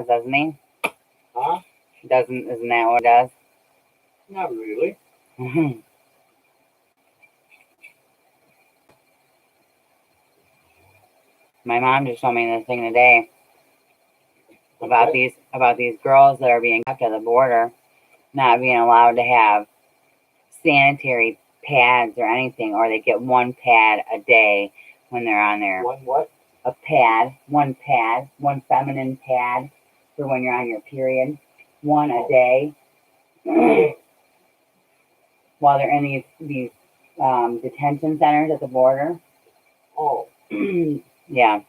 does, doesn't he? Huh? Isn't that what it does? Not really. My mom just told me this thing today about these girls that are being kept at the border, not being allowed to have sanitary pads or anything, or they get one pad a day when they're on there. One what? One feminine pad for when you're on your period. One a day. While they're in these detention centers at the border. Oh. Yeah.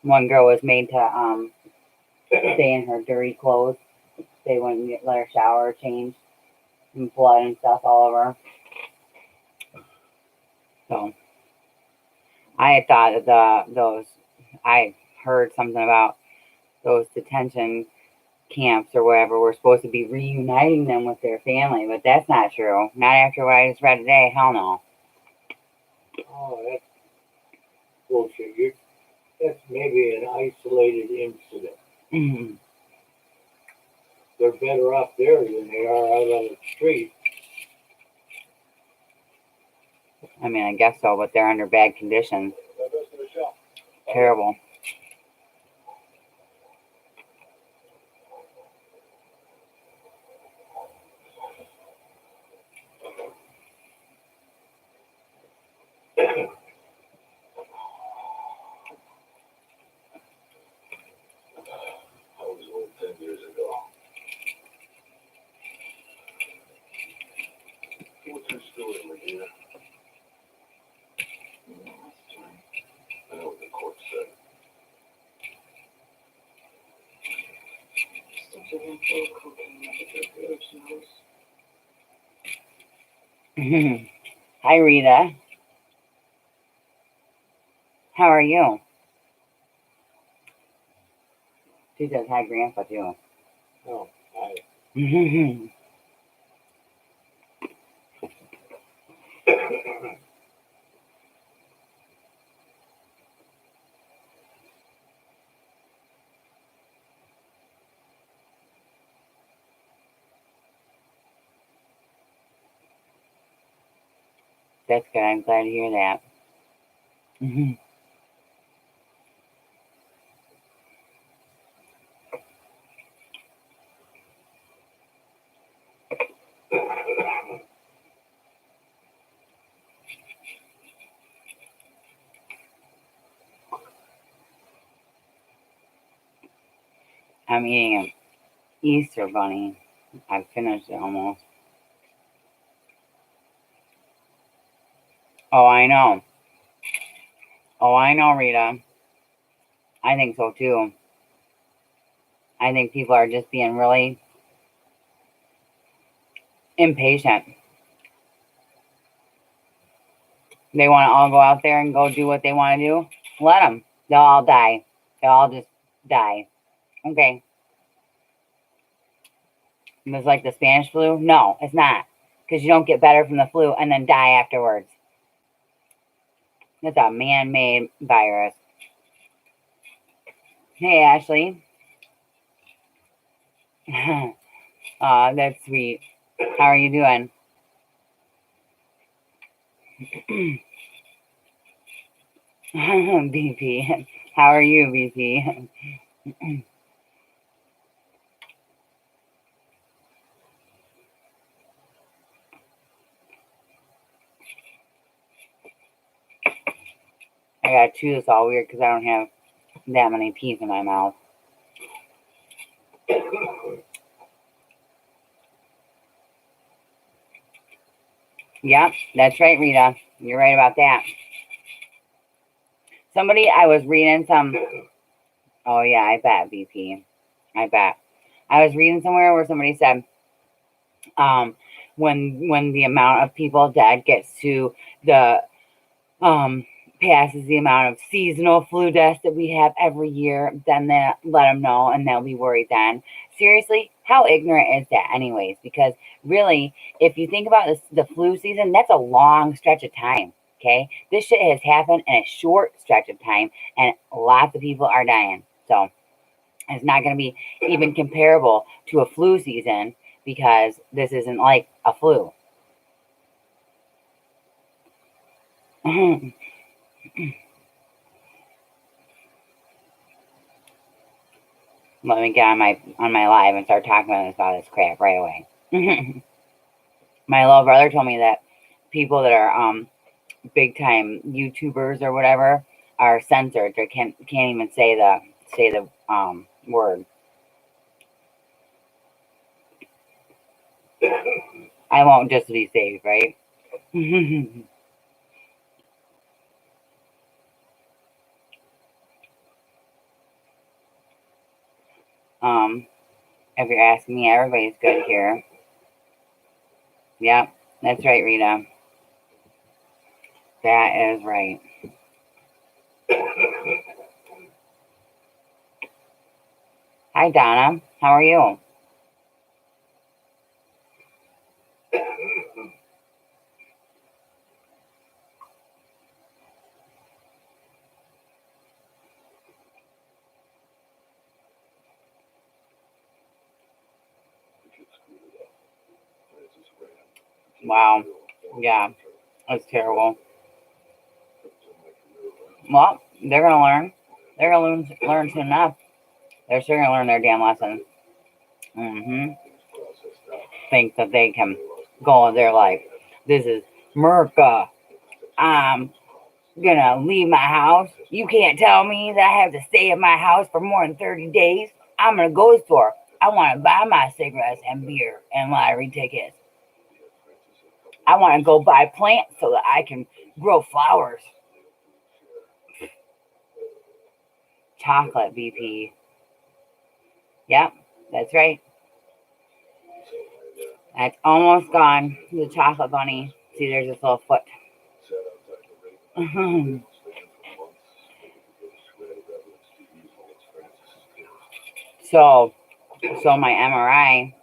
One girl was made to stay in her dirty clothes. They wouldn't let her shower or change. And blood and stuff all over her. So I had thought that I heard something about those detention camps or whatever were supposed to be reuniting them with their family, but that's not true. Not after what I just read today. Hell no. Oh, that's bullshit. That's maybe an isolated incident. Mm-hmm. They're better off there than they are out on the street. I mean, I guess so, but they're under bad conditions. Terrible. Hi, Rita. How are you? She says hi, Grandpa, too. Oh, hi. That's good. I'm glad to hear that. I'm eating an Easter bunny. I've finished it almost. Oh, I know. Oh, I know, Rita. I think so, too. I think people are just being really impatient. They want to all go out there and go do what they want to do. Let them. They'll all die. They'll all just die. Okay. It's like the Spanish flu? No, it's not. Because you don't get better from the flu and then die afterwards. It's a man-made virus. Hey, Ashley. That's sweet. How are you doing? BP. How are you, BP? I gotta chew this all weird because I don't have that many teeth in my mouth. Yep, that's right, Rita. You're right about that. I was reading some. Oh, yeah, I bet, BP. I bet. I was reading somewhere where somebody said, when the amount of people dead gets to the passes the amount of seasonal flu deaths that we have every year, then they let them know and they'll be worried then. Seriously, how ignorant is that anyways? Because really, if you think about this, the flu season, that's a long stretch of time, okay? This shit has happened in a short stretch of time and lots of people are dying. So It's not going to be even comparable to a flu season because this isn't like a flu. Let me get on my live and start talking about this crap right away. My little brother told me that people that are big time YouTubers or whatever are censored. They can't even say the word. I won't, just to be safe, right? If you're asking me, everybody's good here. Yep, that's right, Rita. That is right. Hi, Donna. How are you? Wow. Yeah, that's terrible. Well, they're going to learn. They're going to learn soon enough. They're sure going to learn their damn lesson. Think that they can go in there like, this is Merca. I'm going to leave my house. You can't tell me that I have to stay in my house for more than 30 days. I'm going to go to the store. I want to buy my cigarettes and beer and lottery tickets. I want to go buy plants so that I can grow flowers. Chocolate, BP. Yep, that's right. That's almost gone. The chocolate bunny. See, there's this little foot. So my MRI,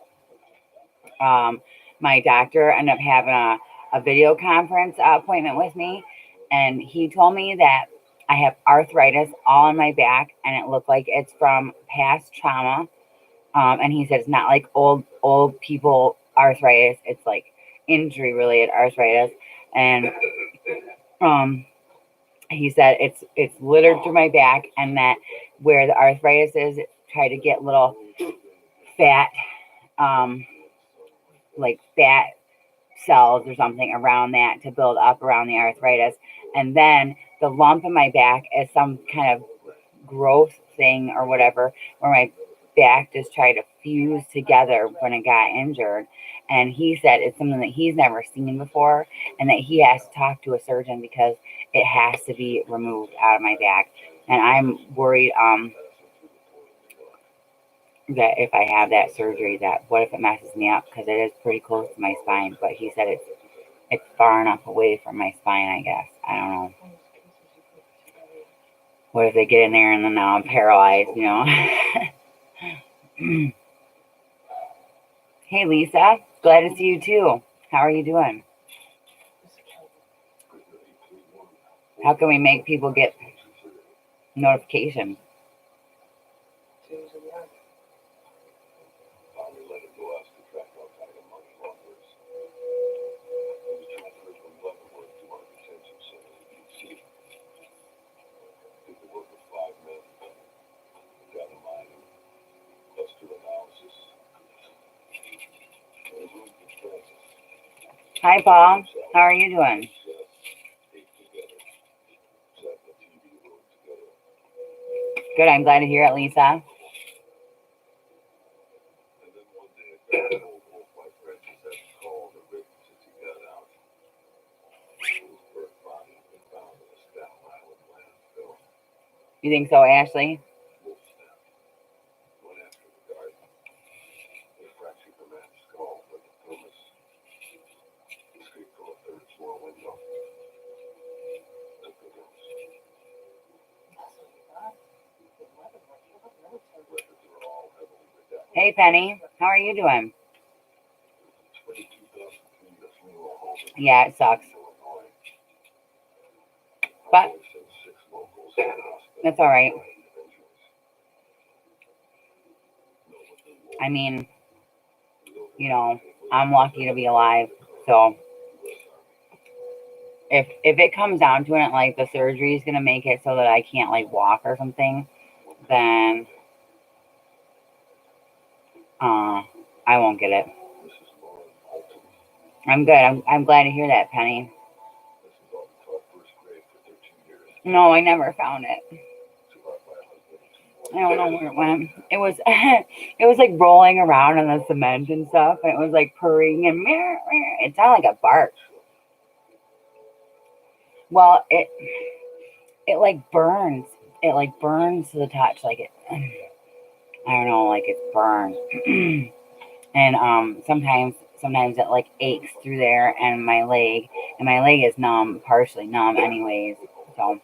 my doctor ended up having a video conference appointment with me, and he told me that I have arthritis all in my back, and it looked like it's from past trauma. And he said it's not like old people arthritis; it's like injury related arthritis, and he said it's littered through my back, and that where the arthritis is, it tried to get little fat, like fat cells or something around that to build up around the arthritis, and then the lump in my back is some kind of growth thing or whatever, where my back just tried to fuse together when it got injured. And he said it's something that he's never seen before, and that he has to talk to a surgeon because it has to be removed out of my back. And I'm worried that if I have that surgery, that what if it messes me up, because it is pretty close to my spine. But he said it's far enough away from my spine, I guess. I don't know. What if they get in there and then now I'm paralyzed, you know? Hey, Lisa. Glad to see you too. How are you doing? How can we make people get notifications? Hi, Paul. How are you doing? Good. I'm glad to hear it, Lisa. You think so, Ashley? Hey, Penny. How are you doing? Yeah, it sucks. But that's all right. I mean, you know, I'm lucky to be alive. So if it comes down to it, like the surgery is gonna make it so that I can't like walk or something, then I won't get it. I'm good. I'm glad to hear that, Penny. No, I never found it. I don't know where it went. It was it was like rolling around on the cement and stuff, and it was like purring and it sounded like a bark. Well, it like burns. It like burns to the touch, like it. I don't know, like it's burned. And sometimes it like aches through there, and my leg is numb, partially numb, anyways. So.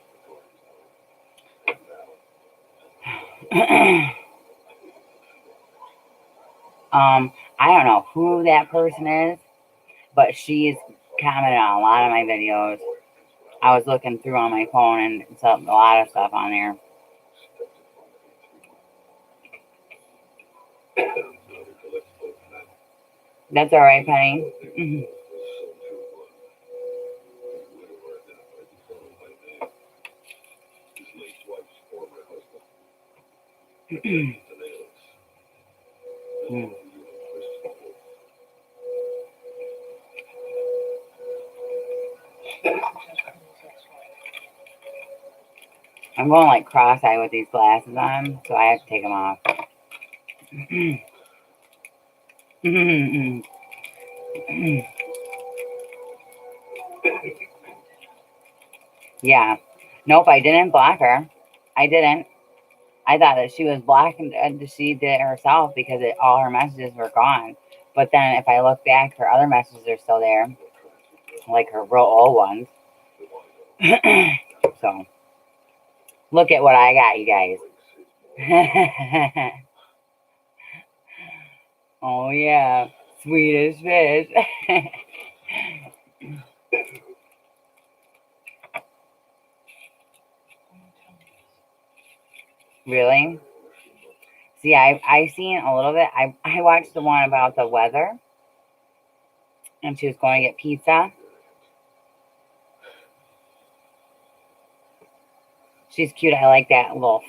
I don't know who that person is, but she's commented on a lot of my videos. I was looking through on my phone and it's a lot of stuff on there. That's all right, Penny. I'm going like cross-eyed with these glasses on, so I have to take them off. Yeah. Nope, I didn't block her. I didn't. I thought that she was blocked and she did it herself because all her messages were gone. But then if I look back, her other messages are still there, like her real old ones. So, look at what I got, you guys. Oh, yeah. Swedish fish. Really? See, I seen a little bit. I watched the one about the weather, and she was going to get pizza. She's cute. I like that little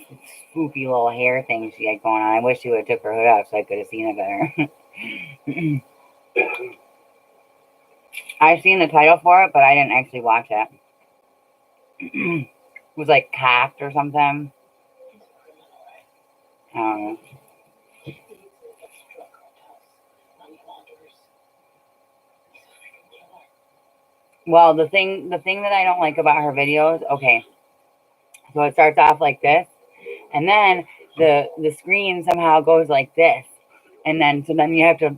swoopy little hair thing she had going on. I wish she would have took her hood off so I could have seen it better. I've seen the title for it, but I didn't actually watch it. It was like cocked or something. Well, the thing that I don't like about her videos, okay, so it starts off like this, and then the screen somehow goes like this, and then so then you have to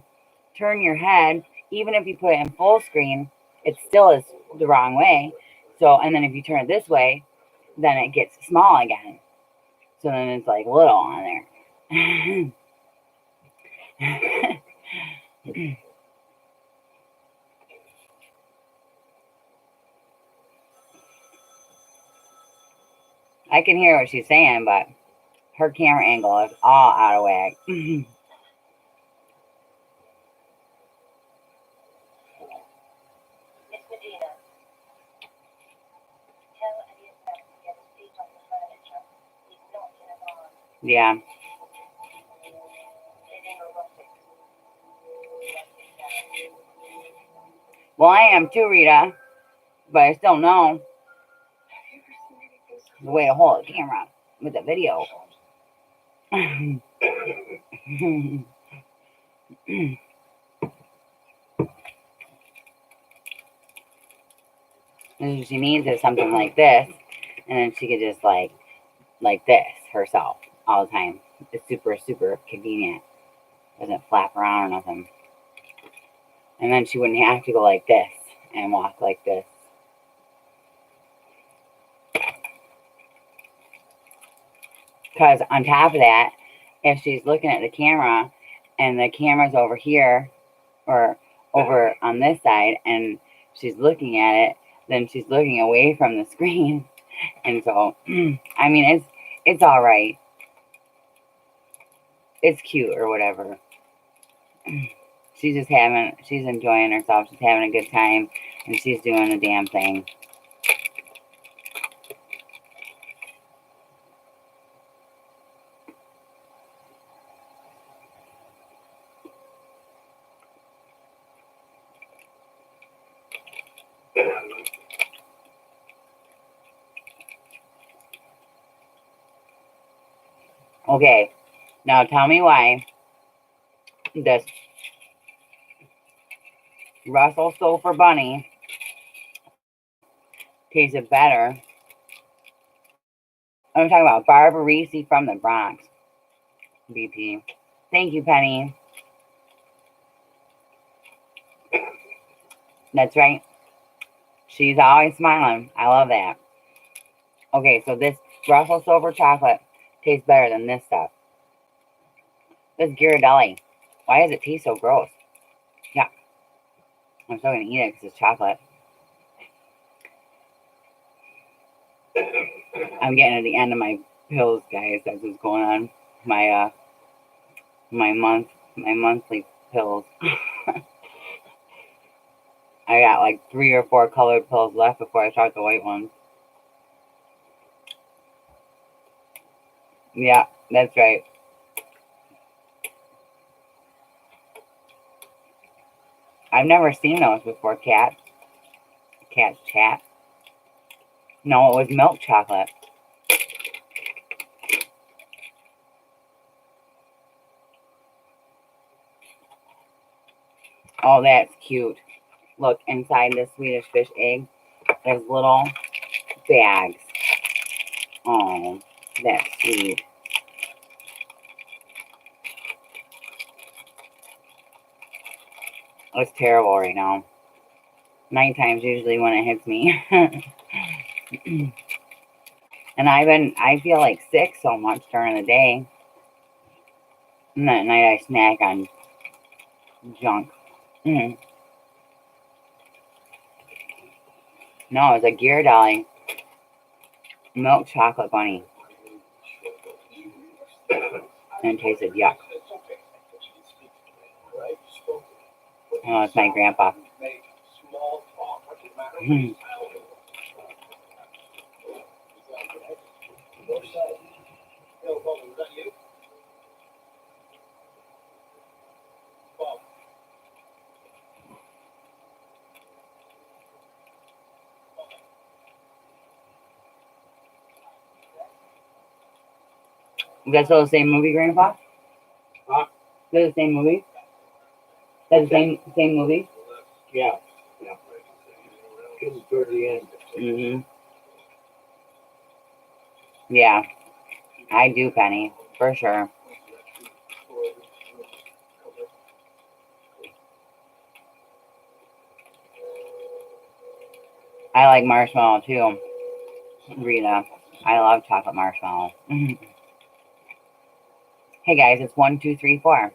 turn your head. Even if you put it in full screen, it still is the wrong way. So, and then if you turn it this way, then it gets small again. So then it's like little on there. I can hear what she's saying, but her camera angle is all out of whack. Yeah. Well, I am too, Rita, but I still know the way to hold a camera with a video. And what she needs is something like this, and then she could just like this herself all the time. It's super, super convenient. Doesn't flap around or nothing. And then she wouldn't have to go like this and walk like this. Because on top of that, if she's looking at the camera and the camera's over here or over on this side and she's looking at it, then she's looking away from the screen. And so, I mean, it's all right. it's cute or whatever. She's enjoying herself. She's having a good time, and she's doing the damn thing. Okay, now tell me why this Russell Stover bunny tasted better. I'm talking about Barbarisi from the Bronx. BP. Thank you, Penny. That's right. She's always smiling. I love that. Okay, so this Russell Stover chocolate tastes better than this stuff. This Ghirardelli. Why does it taste so gross? Yeah. I'm still going to eat it because it's chocolate. I'm getting to the end of my pills, guys. That's what's going on. My monthly pills. I got like 3 or 4 colored pills left before I start the white ones. Yeah, that's right. I've never seen those before, Cat. Cat's chat. No, it was milk chocolate. Oh, that's cute. Look, inside this Swedish fish egg, there's little bags. Oh, that's sweet. It's terrible right now. Nighttime's usually when it hits me. And I feel like sick so much during the day. And at night I snack on junk. Mm. No, it's a Ghirardelli milk chocolate bunny. And it tasted yuck. Oh, it's my grandpa. Is that still the same movie, Grandpa? Huh? Is that the same movie? That's the same movie? Yeah. Getting toward the end. Mm-hmm. Yeah, I do, Penny, for sure. I like marshmallow too, Rita. I love chocolate marshmallow. Hey guys, it's 1, 2, 3, 4.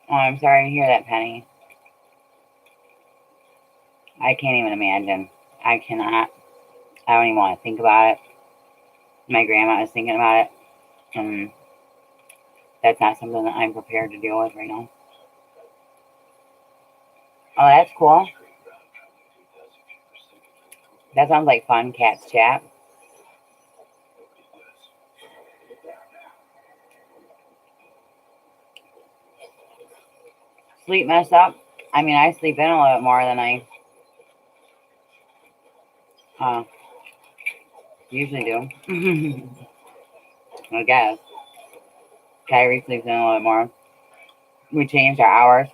Oh, I'm sorry to hear that, Penny. I can't even imagine. I cannot. I don't even want to think about it. My grandma is thinking about it, and that's not something that I'm prepared to deal with right now. Oh, that's cool. That sounds like fun, Cat's Chat. Sleep messed up. I mean, I sleep in a little bit more than I usually do. I guess. Kyrie sleeps in a little bit more. We changed our hours.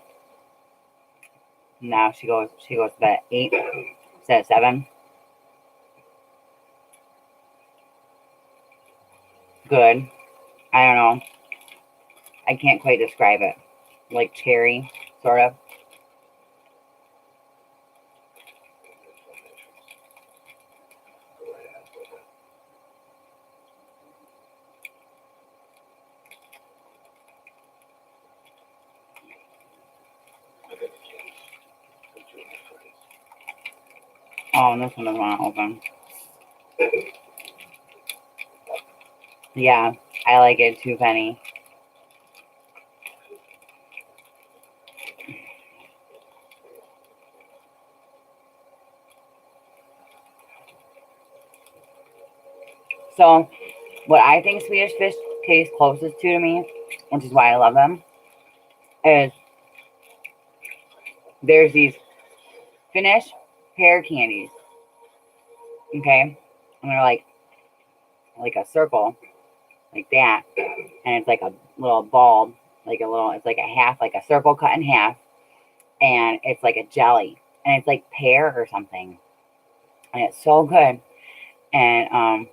Now she goes to bed at 8 instead of 7. Good. I don't know. I can't quite describe it. Like cherry, sort of. Oh, and this one doesn't want to open. Yeah, I like it too, Penny. So, what I think Swedish fish tastes closest to me, which is why I love them, is there's these Finnish pear candies. Okay, and they're like a circle, like that, and it's like a little ball, it's like a half, like a circle cut in half, and it's like a jelly, and it's like pear or something, and it's so good. And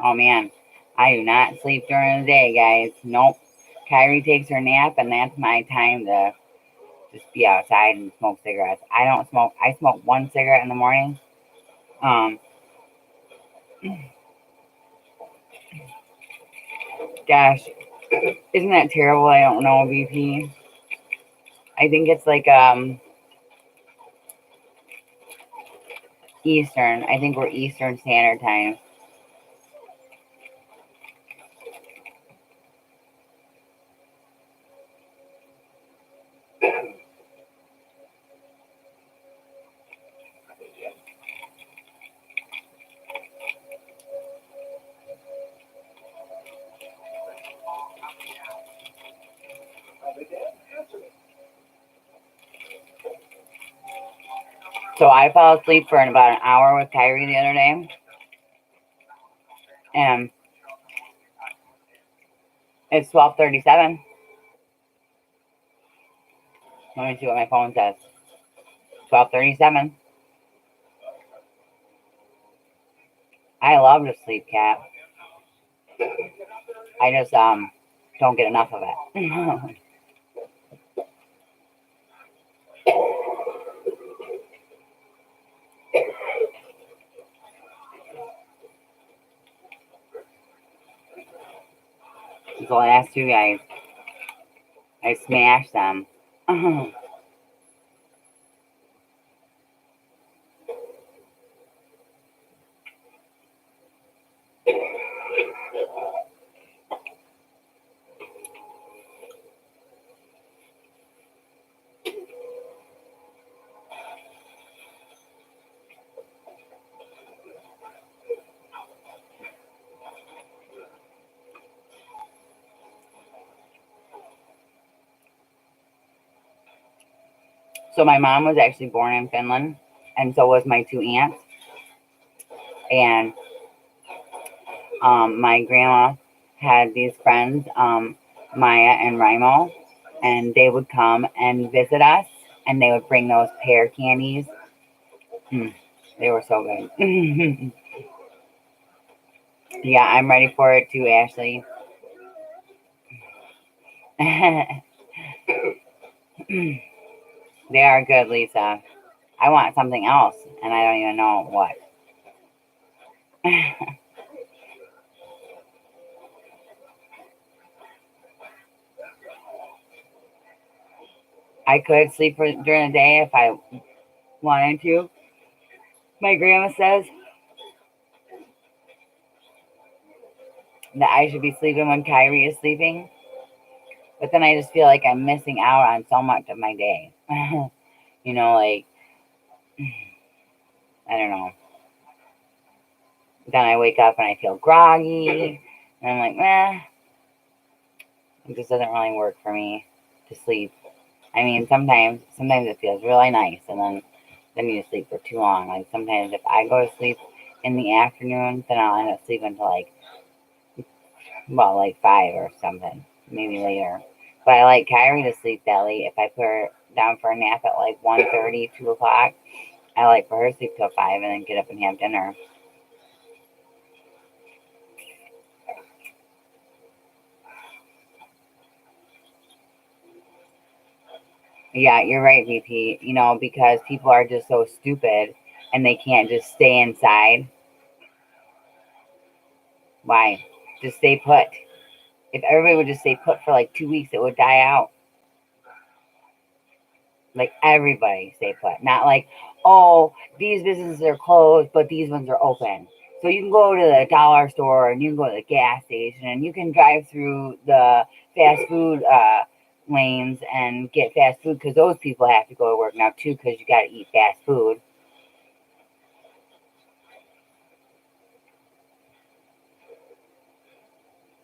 oh man, I do not sleep during the day, guys. Nope. Kyrie takes her nap, and that's my time to just be outside and smoke cigarettes. I don't smoke. I smoke one cigarette in the morning. Um, gosh, isn't that terrible? I don't know, VP. I think it's like Eastern. I think we're Eastern Standard Time. So I fell asleep for about an hour with Kyrie the other day, and it's 12:37. Let me see what my phone says. 12:37. I love to sleep, cat. I just don't get enough of it. The last two guys, I smashed them. So my mom was actually born in Finland, and so was my two aunts. And my grandma had these friends, Maya and Rimo, and they would come and visit us, and they would bring those pear candies. They were so good. Yeah, I'm ready for it too, Ashley. They are good, Lisa. I want something else, and I don't even know what. I could sleep during the day if I wanted to. My grandma says that I should be sleeping when Kyrie is sleeping, but then I just feel like I'm missing out on so much of my day. You know, like, I don't know. Then I wake up and I feel groggy, and I'm like, it just doesn't really work for me to sleep. I mean, sometimes it feels really nice, and then you sleep for too long. Like sometimes if I go to sleep in the afternoon, then I'll end up sleeping until like 5 or something, maybe later. But I like Kyrie to sleep that late. If I put her down for a nap at like 1:30, 2 o'clock, I like for her to sleep till 5 and then get up and have dinner. Yeah, you're right, VP. You know, because people are just so stupid and they can't just stay inside? Why? Just stay put. If everybody would just stay put for like 2 weeks, it would die out. Like everybody stay put. Not like, oh, these businesses are closed, but these ones are open. So you can go to the dollar store and you can go to the gas station and you can drive through the fast food lanes and get fast food because those people have to go to work now too because you got to eat fast food.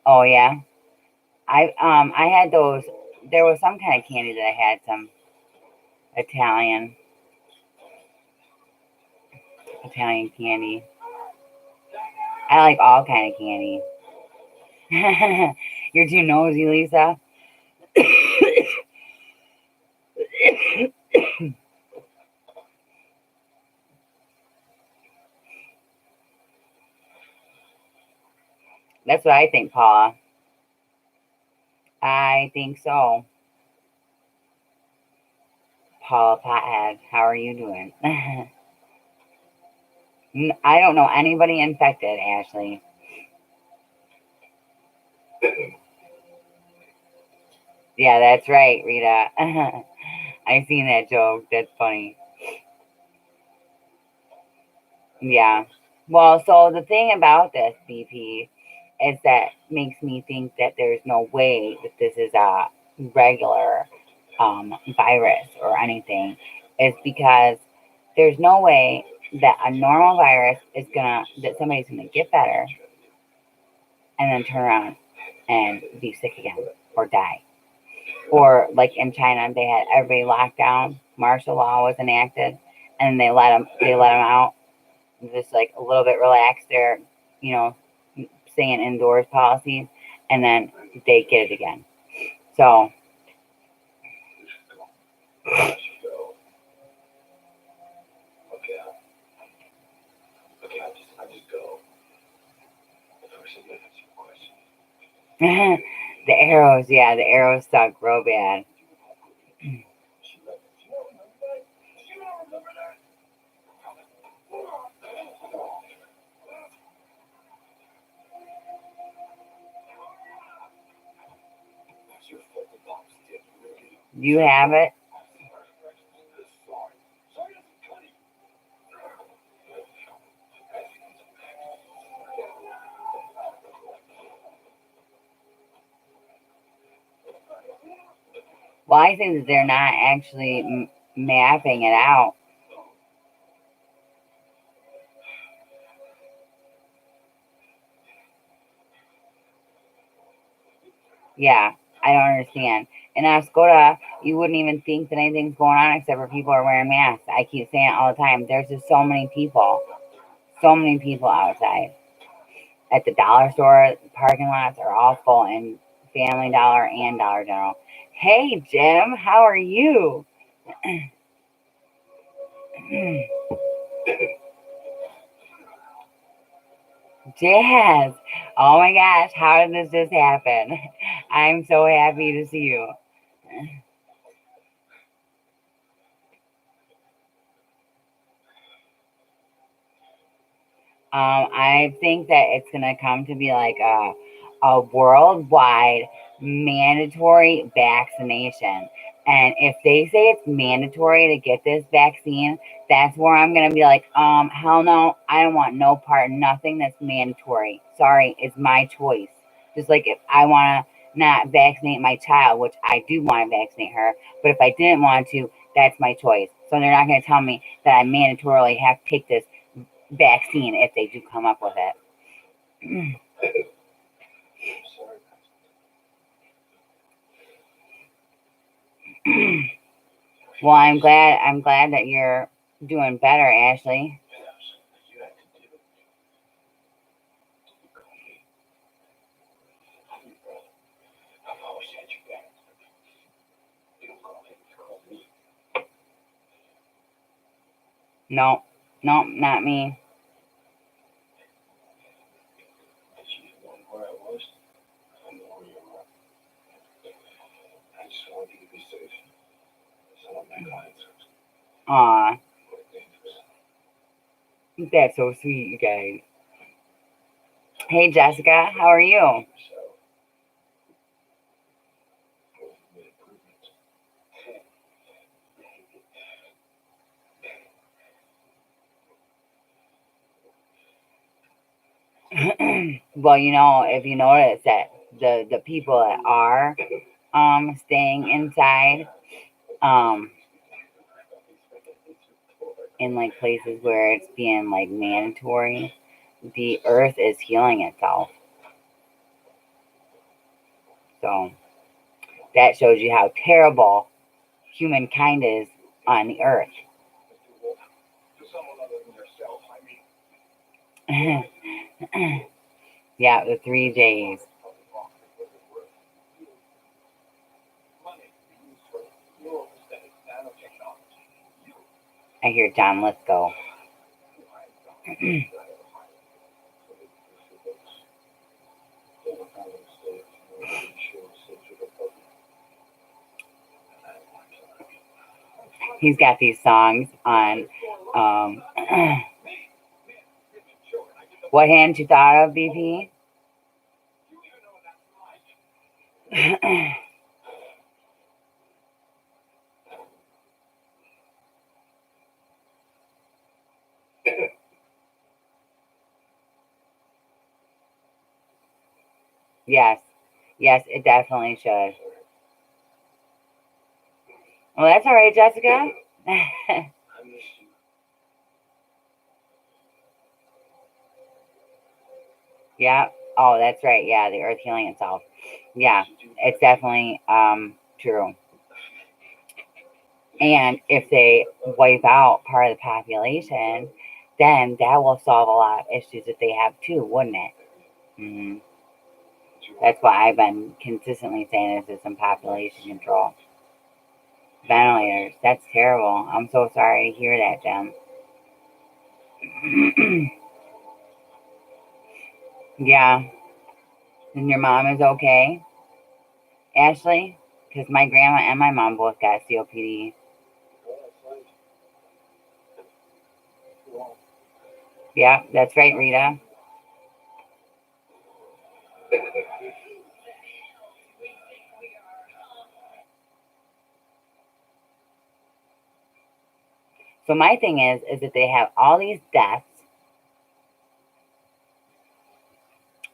Oh yeah, I had those. There was some kind of candy that I had, some Italian candy. I like all kind of candy. You're too nosy, Lisa. That's what I think, Paula. I think so. Paula Pothead, how are you doing? I don't know anybody infected, Ashley. Yeah, that's right, Rita. I seen that joke. That's funny. Yeah. Well, so the thing about this, BP, is that makes me think that there's no way that this is a regular virus or anything, is because there's no way that a normal virus is that somebody's gonna get better and then turn around and be sick again or die. Or like in China, they had everybody locked down, martial law was enacted, and they let them out, just like a little bit relaxed their, you know, staying indoors policies, and then they get it again. So the arrows, yeah, the arrows stuck real bad. You have it? Well, I think that they're not actually mapping it out. Yeah, I don't understand. In Ascota, you wouldn't even think that anything's going on except for people are wearing masks. I keep saying it all the time. There's just so many people outside. At the dollar store, parking lots are all full, and Family Dollar and Dollar General. Hey, Jim, how are you? Jazz, oh my gosh, how did this just happen? I'm so happy to see you. I think that it's gonna come to be like a worldwide mandatory vaccination. And if they say it's mandatory to get this vaccine, that's where I'm gonna be like, hell no, I don't want no part, nothing that's mandatory. Sorry, it's my choice. Just like if I wanna not vaccinate my child, which I do want to vaccinate her, but if I didn't want to, that's my choice. So they're not gonna tell me that I mandatorily have to take this vaccine if they do come up with it. Well, I'm glad that you're doing better, Ashley. No, no, not me. Aw. That's so sweet, you guys. Hey, Jessica, how are you? Well, if you notice that the people that are staying inside in like places where it's being like mandatory, the earth is healing itself. So that shows you how terrible humankind is on the earth. Yeah, the 3 days. I hear John Lithgow. He's got these songs on what hand you thought of, BP? Yes. Yes, it definitely should. Well, that's all right, Jessica. Yeah. Oh, that's right. Yeah, the earth healing itself. Yeah, it's definitely true. And if they wipe out part of the population, then that will solve a lot of issues that they have too, wouldn't it? Hmm. That's why I've been consistently saying this is some population control. Ventilators. That's terrible. I'm so sorry to hear that, Jim. Yeah. And your mom is okay, Ashley? Because my grandma and my mom both got COPD. Yeah, that's right, Rita. So my thing is that they have all these deaths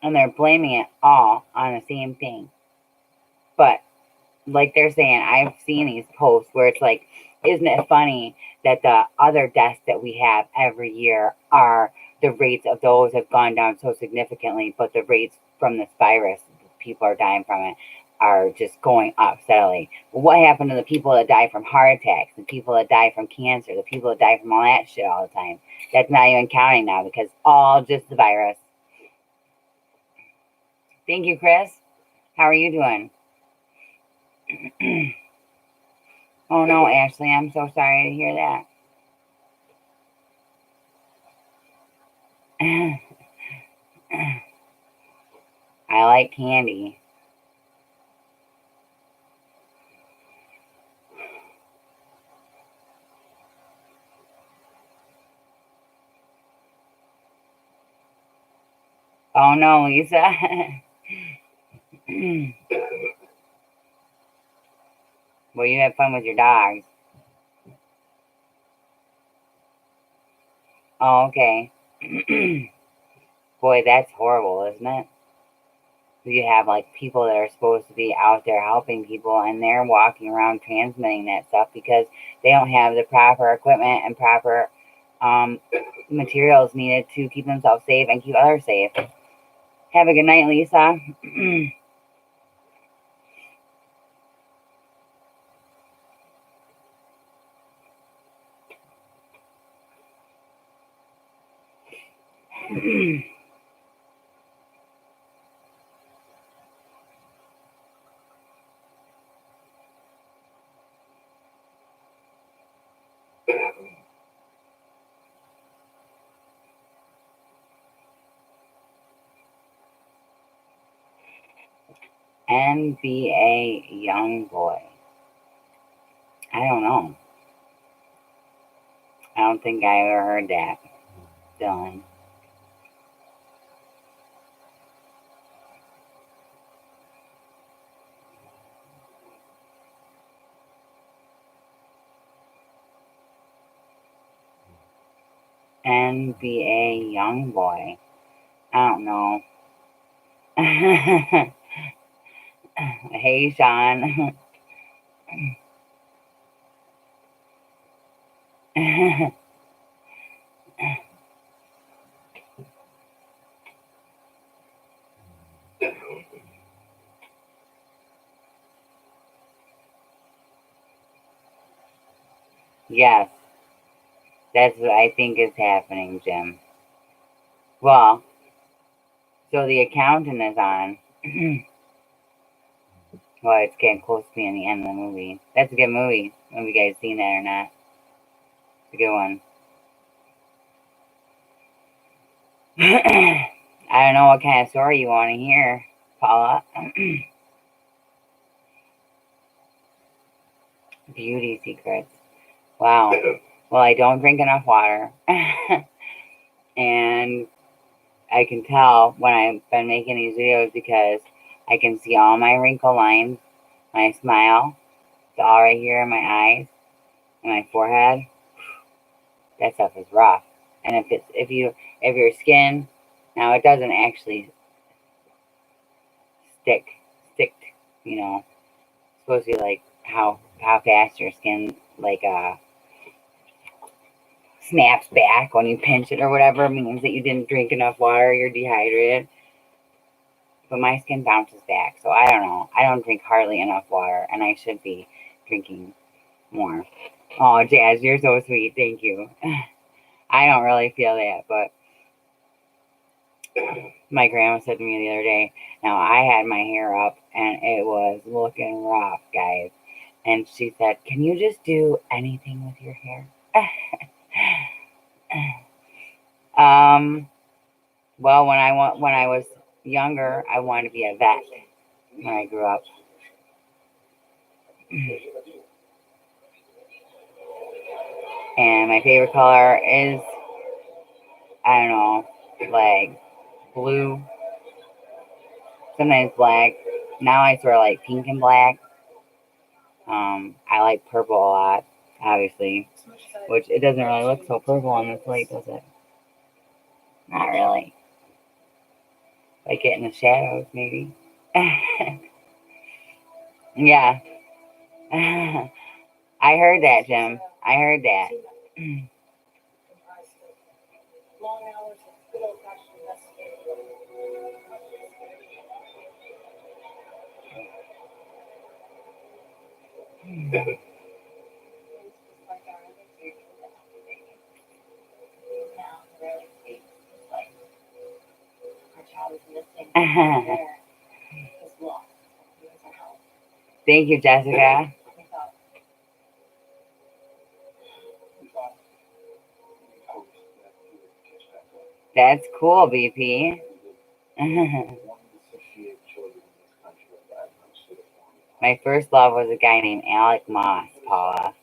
and they're blaming it all on the same thing. But like they're saying, I've seen these posts where it's like, isn't it funny that the other deaths that we have every year are the rates of those have gone down so significantly, but the rates from this virus, people are dying from it, are just going up steadily. Well, what happened to the people that die from heart attacks, the people that die from cancer, the people that die from all that shit all the time? That's not even counting now because all just the virus. Thank you, Chris. How are you doing? Oh no, Ashley, I'm so sorry to hear that. I like candy. Oh no, Lisa. Well, you have fun with your dogs. Oh, okay. Boy, that's horrible, isn't it? You have like people that are supposed to be out there helping people and they're walking around transmitting that stuff because they don't have the proper equipment and proper um, materials needed to keep themselves safe and keep others safe. Have a good night, Lisa. NBA young boy. I don't know. I don't think I ever heard that. Dylan. NBA young boy. I don't know. Hey, Sean. Yes, that's what I think is happening, Jim. Well, so the accountant is on. Well, it's getting close to being the end of the movie. That's a good movie. Have you guys seen that or not? It's a good one. I don't know what kind of story you want to hear, Paula. Beauty secrets. Wow. Well, I don't drink enough water. And I can tell when I've been making these videos because I can see all my wrinkle lines, my smile. It's all right here in my eyes and my forehead. That stuff is rough. And if your skin, now it doesn't actually stick, you know. It's supposed to be like how fast your skin snaps back when you pinch it or whatever. It means that you didn't drink enough water, you're dehydrated. But my skin bounces back, so I don't know. I don't drink hardly enough water, and I should be drinking more. Oh, Jazz, you're so sweet. Thank you. I don't really feel that, but my grandma said to me the other day, now I had my hair up and it was looking rough, guys. And she said, can you just do anything with your hair? Well, when I was younger, I wanted to be a vet when I grew up. And my favorite color is, I don't know, like blue, sometimes black. Now I sort of like pink and black. I like purple a lot, obviously, which it doesn't really look so purple on this light, does it? Not really. Like it in the shadows, maybe. Yeah. I heard that, Jim. I heard that. Thank you, Jessica. That's cool, BP. My first love was a guy named Alec Moss, Paula.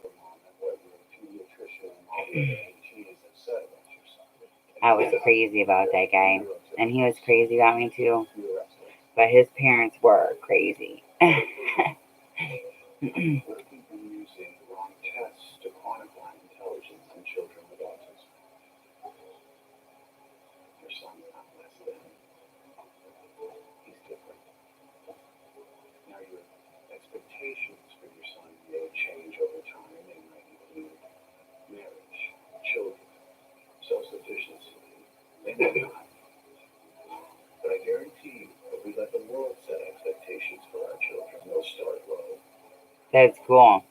I was crazy about that guy, and he was crazy about me too. But his parents were crazy. That's cool.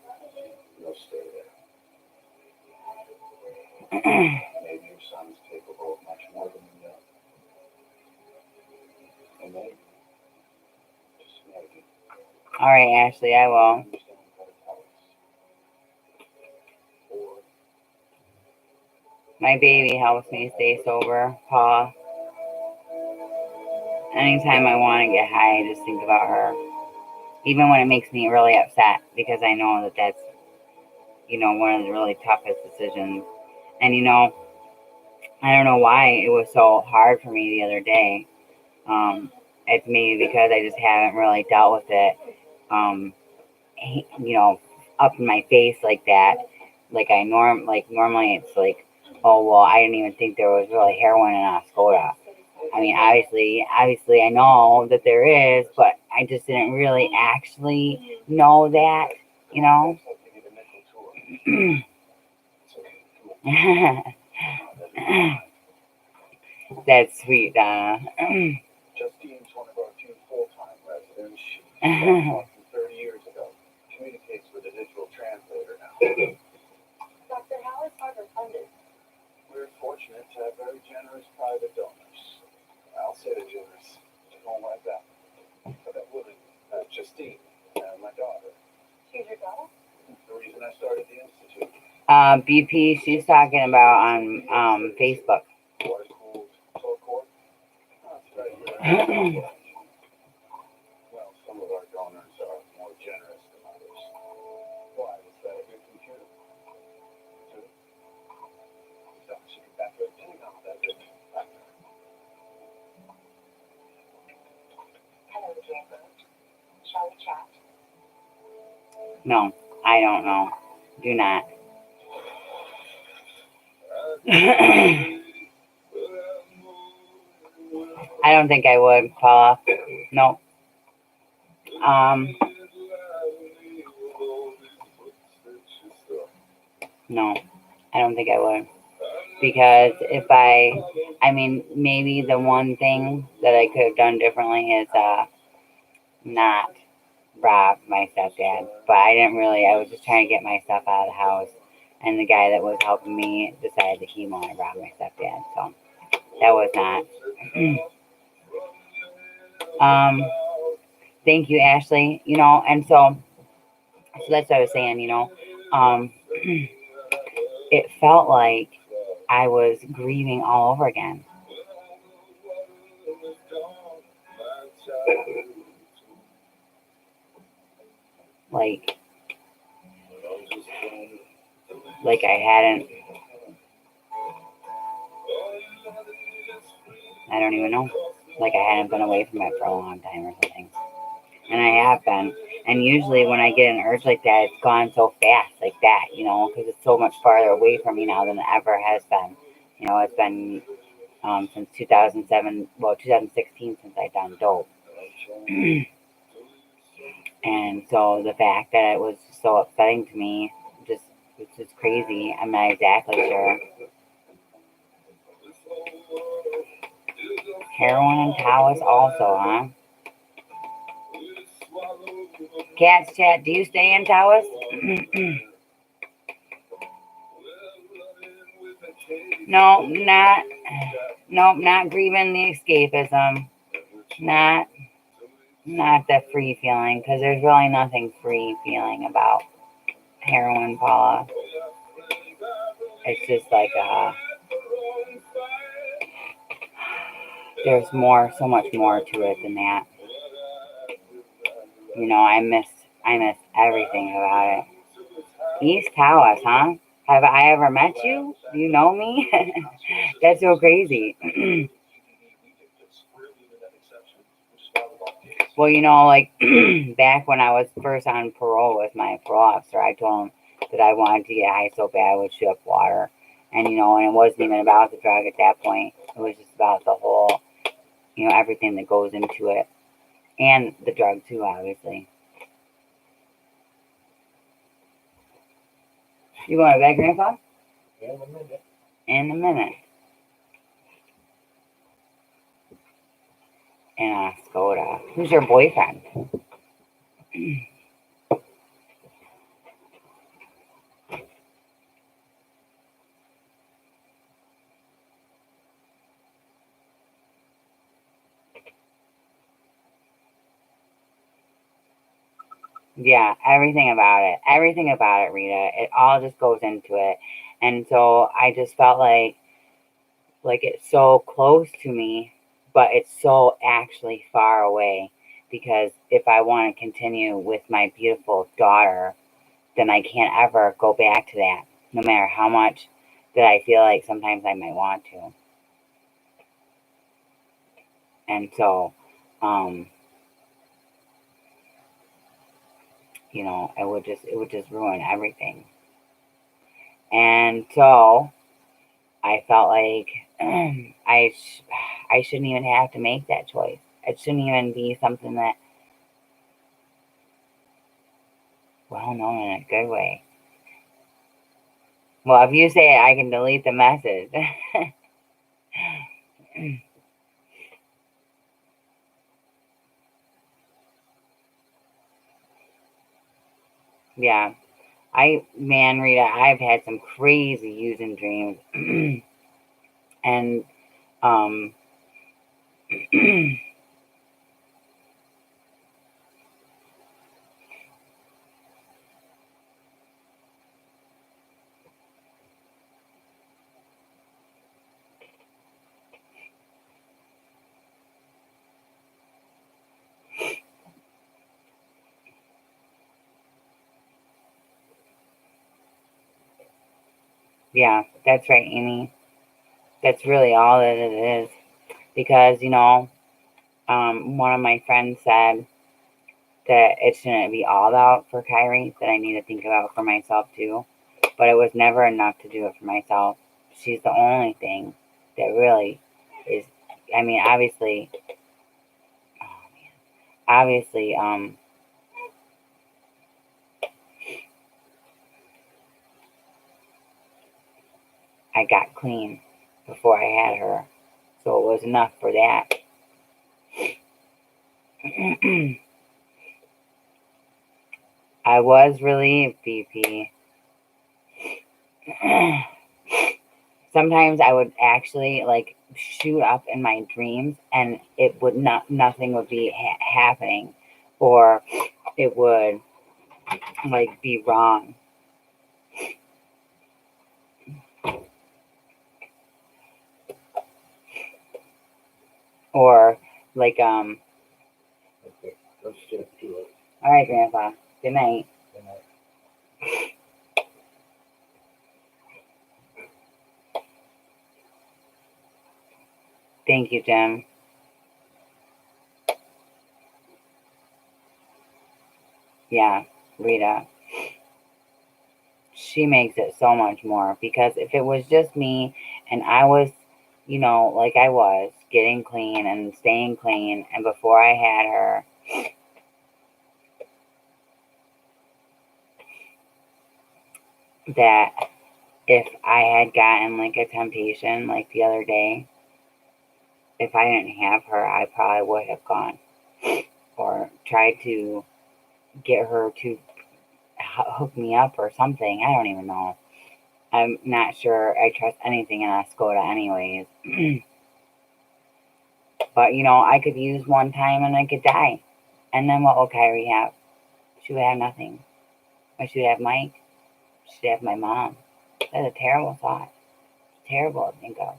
All right, Ashley, I will. My baby helps me stay sober, Paula. Anytime I want to get high, I just think about her. Even when it makes me really upset, because I know that that's, one of the really toughest decisions. And I don't know why it was so hard for me the other day. It's maybe because I just haven't really dealt with it, um, up in my face like that. Normally it's like, oh well, I didn't even think there was really heroin in Oscoda. I mean, obviously, I know that there is, but I just didn't really actually know that, you know. That's sweet, Donna. Justine's one of our few full-time residents. She stopped talking 30 years ago. Communicates with a digital translator now. Dr. How is Harvard funded? We're fortunate to have very generous private donors. I'll say the generous. You don't like that. But that woman, Justine, my daughter. She's your daughter? The reason I started the institute. BP, she's talking about on Facebook. Water-cooled talk court. That's right. Well, some of our donors are more generous than others. Why? Was that a good computer? Good. So she can back her thing up that good. Hello, Jacob. Shall we chat? No, I don't know. Do not. I don't think I would, Paula. No. No, I don't think I would. Because maybe the one thing that I could have done differently is not rob my stepdad. But I was just trying to get my stuff out of the house. And the guy that was helping me decided that he wanted to rob my stepdad. So that was not. Thank you, Ashley. And so that's what I was saying, it felt like I was grieving all over again. Like I hadn't, I don't even know, like I hadn't been away from it for a long time or something. And I have been. And usually when I get an urge like that, it's gone so fast like that, because it's so much farther away from me now than it ever has been. It's been since 2016 since I've done dope. And so the fact that it was so upsetting to me, it's just crazy. I'm not exactly sure. Heroin and Taoist also, huh? Cats chat, do you stay in Taoist? No, not grieving the escapism. Not the free feeling, because there's really nothing free feeling about heroin, Paula. It's just like there's so much more to it than that. I miss everything about it. East Taos, huh? Have I ever met you? Do you know me? That's so crazy. Well, like back when I was first on parole with my parole officer, I told him that I wanted to get high so bad I would shoot up water. And, and it wasn't even about the drug at that point. It was just about the whole, everything that goes into it. And the drug too, obviously. You going to bed, Grandpa? In a minute. In Skoda. Who's your boyfriend? Yeah, everything about it, Rita. It all just goes into it. And so I just felt like it's so close to me, but it's so actually far away. Because if I want to continue with my beautiful daughter, then I can't ever go back to that, no matter how much that I feel like sometimes I might want to. And so, you know, it would just ruin everything. And so I felt like I shouldn't even have to make that choice. It shouldn't even be something that, well, no, in a good way. Well, if you say it, I can delete the message. Yeah. Man, Rita, I've had some crazy using dreams. And, yeah, that's right, Amy. That's really all that it is. Because, you know, one of my friends said that it shouldn't be all out for Kyrie, that I need to think about for myself too. But it was never enough to do it for myself. She's the only thing that really is, I mean, obviously, I got clean before I had her. So it was enough for that. I was relieved, BP. Sometimes I would actually like shoot up in my dreams and it would nothing would be happening, or it would like be wrong. Or like Okay, let's get to it. all right, Grandpa, good night. Good night. Thank you, Jim. Yeah, Rita, she makes it so much more, because if it was just me and I was, you know, like I was getting clean and staying clean, and before I had her, that if I had gotten like a temptation like the other day, if I didn't have her, I probably would have gone or tried to get her to hook me up or something. I don't even know. I'm not sure I trust anything in Escoda anyways. But, you know, I could use one time and I could die. And then what will Kyrie have? She would have nothing. Or she would have Mike. She would have my mom. That's a terrible thought. It's terrible to think of.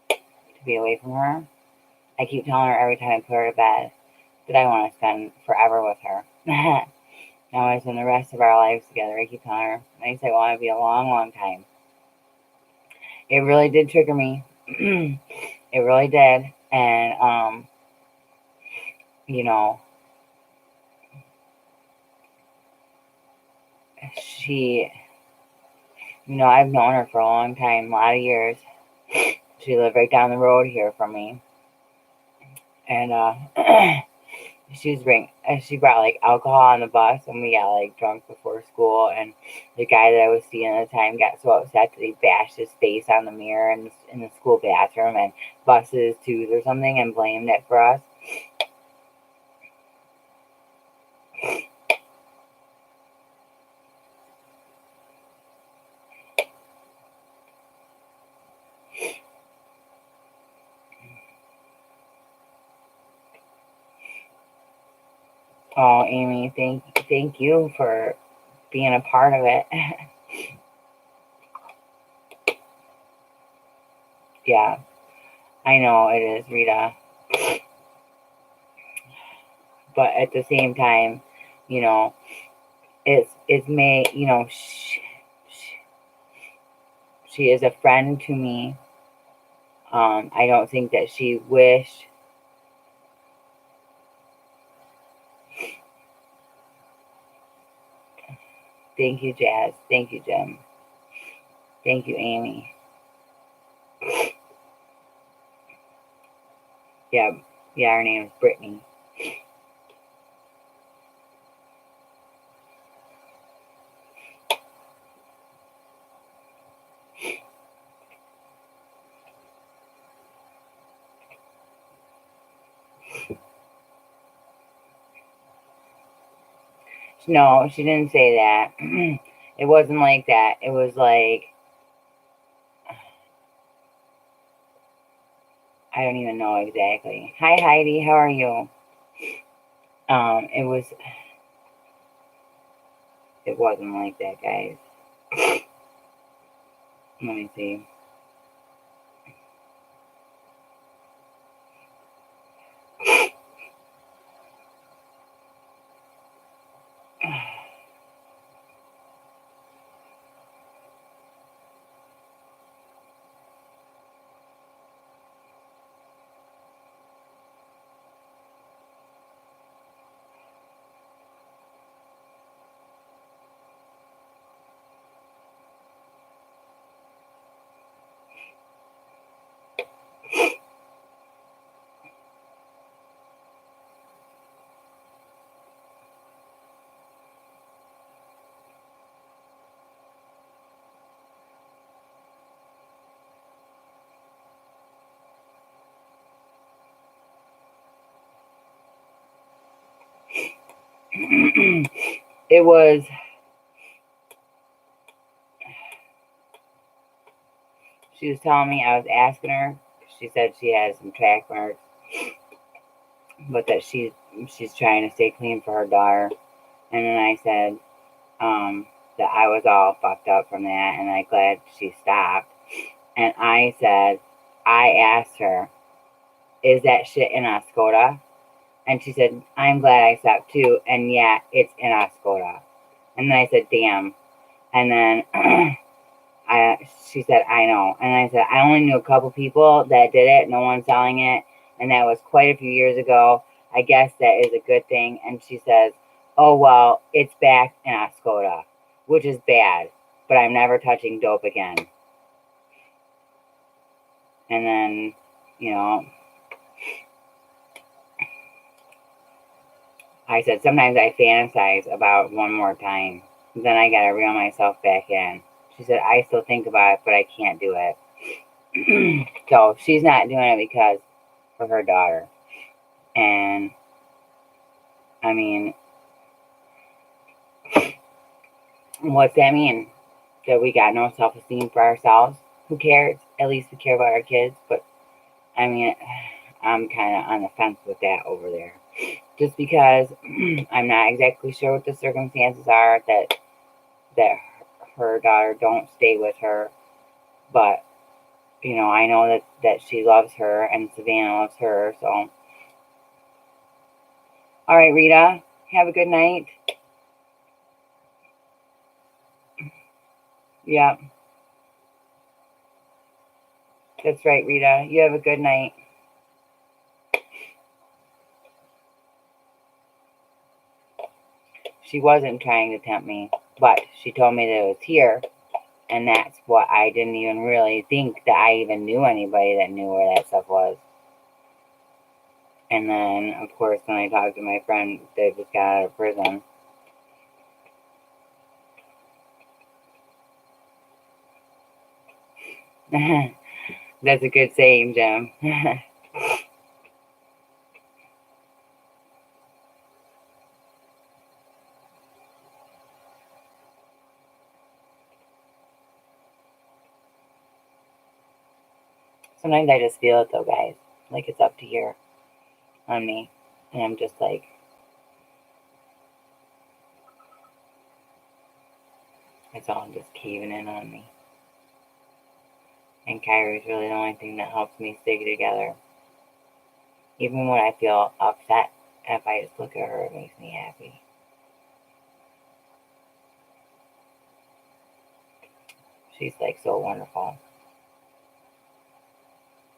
To be away from her. I keep telling her every time I put her to bed that I want to spend forever with her. I want to spend the rest of our lives together. I keep telling her. I say, well, it'd be a long, long time. It really did trigger me. It really did. And, you know, she, you know, I've known her for a long time, a lot of years. She lived right down the road here from me. And, she brought like alcohol on the bus, and we got like drunk before school, and the guy that I was seeing at the time got so upset that he bashed his face on the mirror in the school bathroom and busted his tooth or something and blamed it for us. Oh, Amy, thank you for being a part of it. Yeah, I know it is, Rita. But at the same time, you know, it's made, you know, She is a friend to me. I don't think that she wished. Thank you, Jazz. Thank you, Jim. Thank you, Amy. Yeah, her name is Brittany. No, she didn't say that. It wasn't like that. It was like, I don't even know exactly. Hi, Heidi. How are you? It wasn't like that, guys. Let me see. It was, she was telling me, I was asking her, she said she has some track marks, but that she's trying to stay clean for her daughter. And then I said that I was all fucked up from that, and I'm glad she stopped. And I said, I asked her, is that shit in Oscoda? And she said, I'm glad I stopped too. And yeah, it's in Oscoda. And then I said, damn. And then she said, I know. And I said, I only knew a couple people that did it. No one's selling it. And that was quite a few years ago. I guess that is a good thing. And she says, oh, well, it's back in Oscoda, which is bad. But I'm never touching dope again. And then, I said, sometimes I fantasize about one more time. Then I got to reel myself back in. She said, I still think about it, but I can't do it. So she's not doing it because of her daughter. And, I mean, what's that mean? That we got no self-esteem for ourselves? Who cares? At least we care about our kids. But, I mean, I'm kind of on the fence with that over there. Just because I'm not exactly sure what the circumstances are that her daughter don't stay with her. But, I know that she loves her and Savannah loves her. So, all right, Rita, have a good night. Yeah, that's right, Rita. You have a good night. She wasn't trying to tempt me, but she told me that it was here. And that's what I didn't even really think that I even knew anybody that knew where that stuff was. And then, of course, when I talked to my friend that just got out of prison, that's a good saying, Jim. Sometimes I just feel it, though, guys. Like it's up to here on me. And I'm just like, it's all just caving in on me. And Kyrie's really the only thing that helps me stay together. Even when I feel upset, if I just look at her, it makes me happy. She's like so wonderful.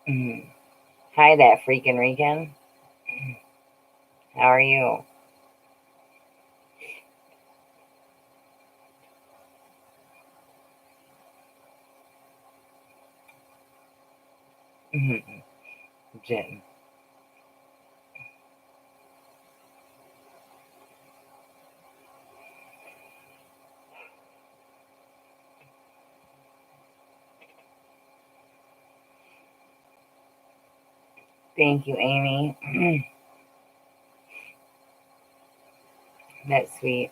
Hi, that freaking Rican. How are you? Jim. Thank you, Amy. That's sweet.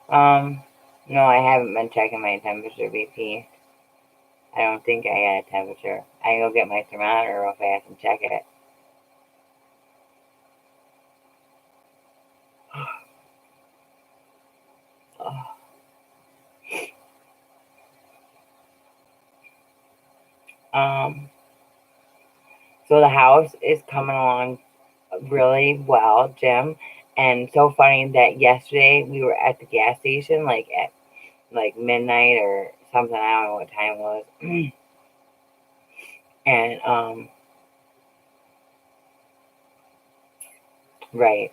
No, I haven't been checking my temperature, BP. I don't think I got a temperature. I go get my thermometer real fast and check it. So the house is coming along really well, Jim. And so funny that yesterday we were at the gas station, like at like midnight or something. I don't know what time it was. And right.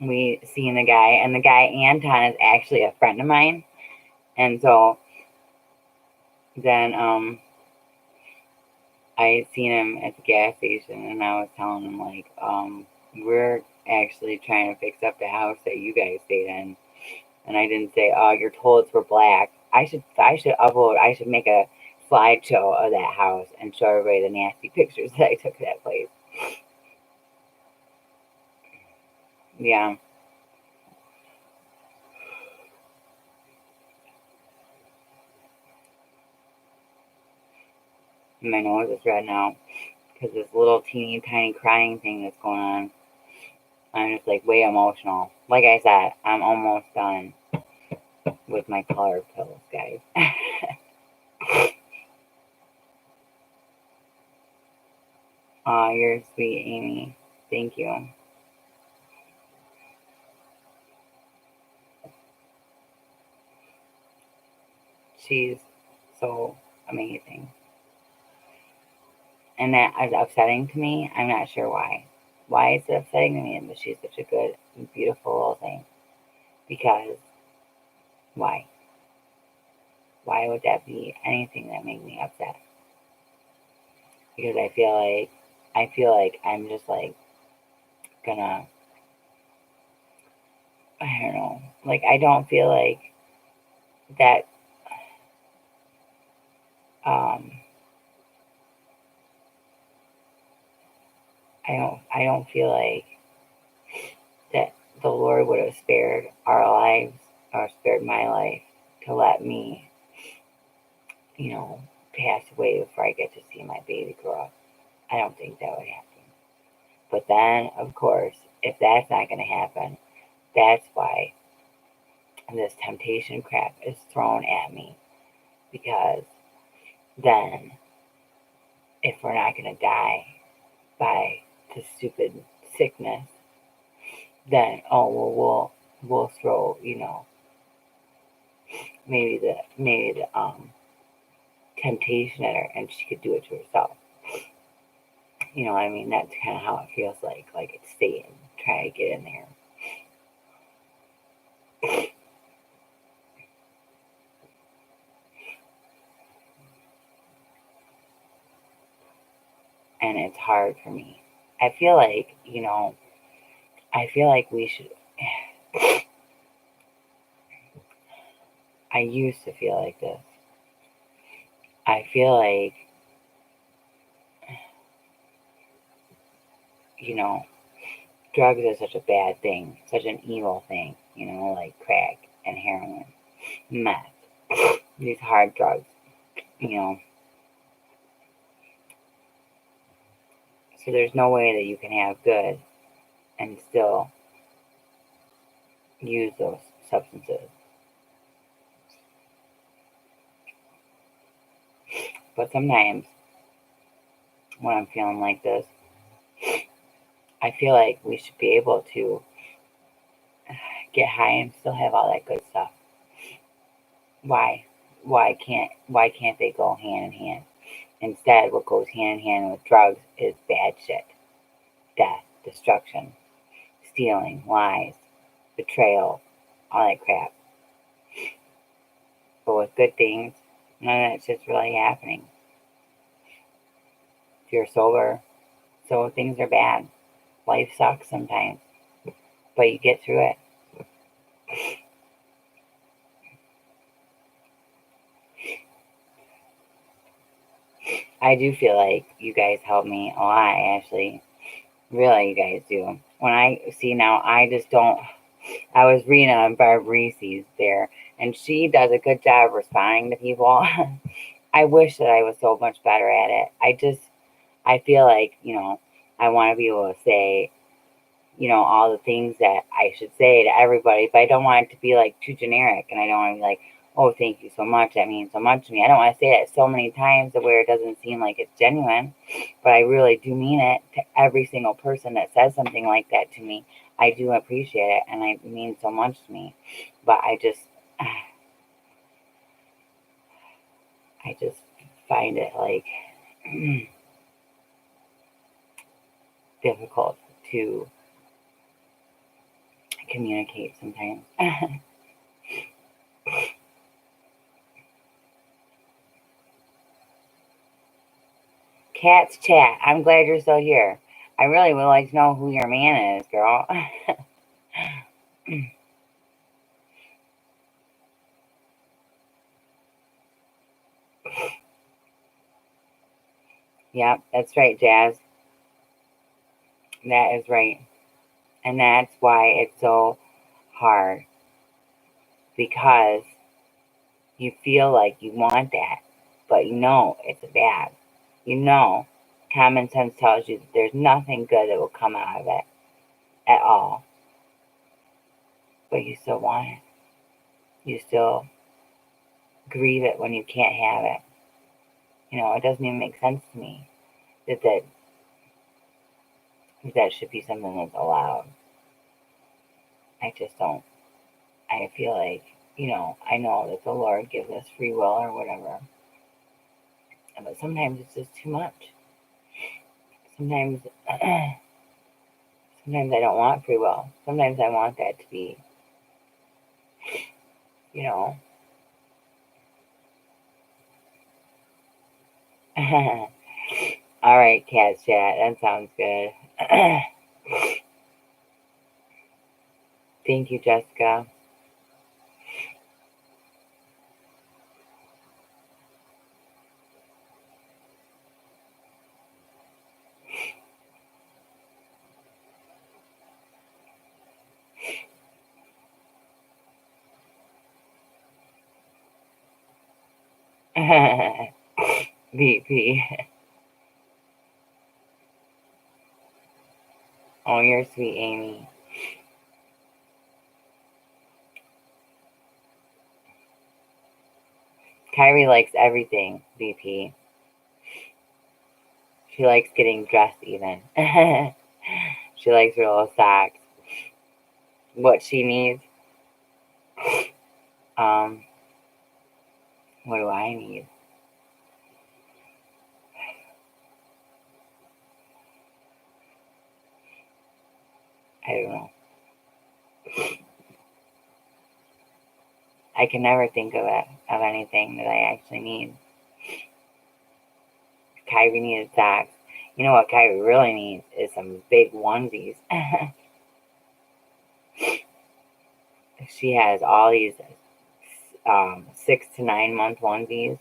We seen the guy, and the guy Anton is actually a friend of mine. And so then I seen him at the gas station, and I was telling him like, we're actually trying to fix up the house that you guys stayed in. And I didn't say, oh, your toilets were black. I should make a slideshow of that house and show everybody the nasty pictures that I took of that place. Yeah. My nose is red now because this little teeny tiny crying thing that's going on. I'm just like way emotional. Like I said, I'm almost done with my color pills, guys. Aw, you're sweet, Amy. Thank you. She's so amazing. And that is upsetting to me. I'm not sure why. Why is it upsetting to me? But she's such a good, beautiful little thing. Because why? Why would that be anything that made me upset? Because I feel like I'm just like gonna, I don't know. Like I don't feel like that I don't feel like that the Lord would have spared our lives or spared my life to let me, pass away before I get to see my baby grow up. I don't think that would happen. But then, of course, if that's not going to happen, that's why this temptation crap is thrown at me. Because then, if we're not going to die by this stupid sickness, then we'll throw maybe the temptation at her, and she could do it to herself. You know what I mean? That's kind of how it feels like it's Satan trying to get in there. And it's hard for me. I feel like we should. I used to feel like this. I feel like, drugs are such a bad thing, such an evil thing, like crack and heroin, meth, these hard drugs, So there's no way that you can have good and still use those substances. But sometimes when I'm feeling like this, I feel like we should be able to get high and still have all that good stuff. Why? Why can't they go hand in hand? Instead, what goes hand in hand with drugs is bad shit. Death, destruction, stealing, lies, betrayal, all that crap. But with good things, none of that shit's really happening. If you're sober, so things are bad. Life sucks sometimes, but you get through it. I do feel like you guys help me a lot, Ashley. Really, you guys do. When I see now, I just don't. I was reading on Barb Reese's there, and she does a good job of responding to people. I wish that I was so much better at it. I feel like, I want to be able to say, all the things that I should say to everybody, but I don't want it to be like too generic, and I don't want to be like, oh, thank you so much. That means so much to me. I don't want to say it so many times to where it doesn't seem like it's genuine, but I really do mean it to every single person that says something like that to me. I do appreciate it, and it means so much to me, but I just find it like difficult to communicate sometimes. Cats chat. I'm glad you're still here. I really would like to know who your man is, girl. Yep, that's right, Jazz. That is right. And that's why it's so hard. Because you feel like you want that, but you know it's bad. You know, common sense tells you that there's nothing good that will come out of it at all. But you still want it. You still grieve it when you can't have it. It doesn't even make sense to me that should be something that's allowed. I just don't. I feel like, I know that the Lord gives us free will or whatever. But sometimes it's just too much. Sometimes I don't want free will. Sometimes I want that to be, All right, cat chat. That sounds good. Thank you, Jessica. VP. Oh, you're sweet, Amy. Kyrie likes everything, VP. She likes getting dressed even. She likes her little socks. What she needs. What do I need? I don't know. I can never think of anything that I actually need. Kyrie needed socks. You know what Kyrie really needs is some big onesies. She has all these 6 to 9 month onesies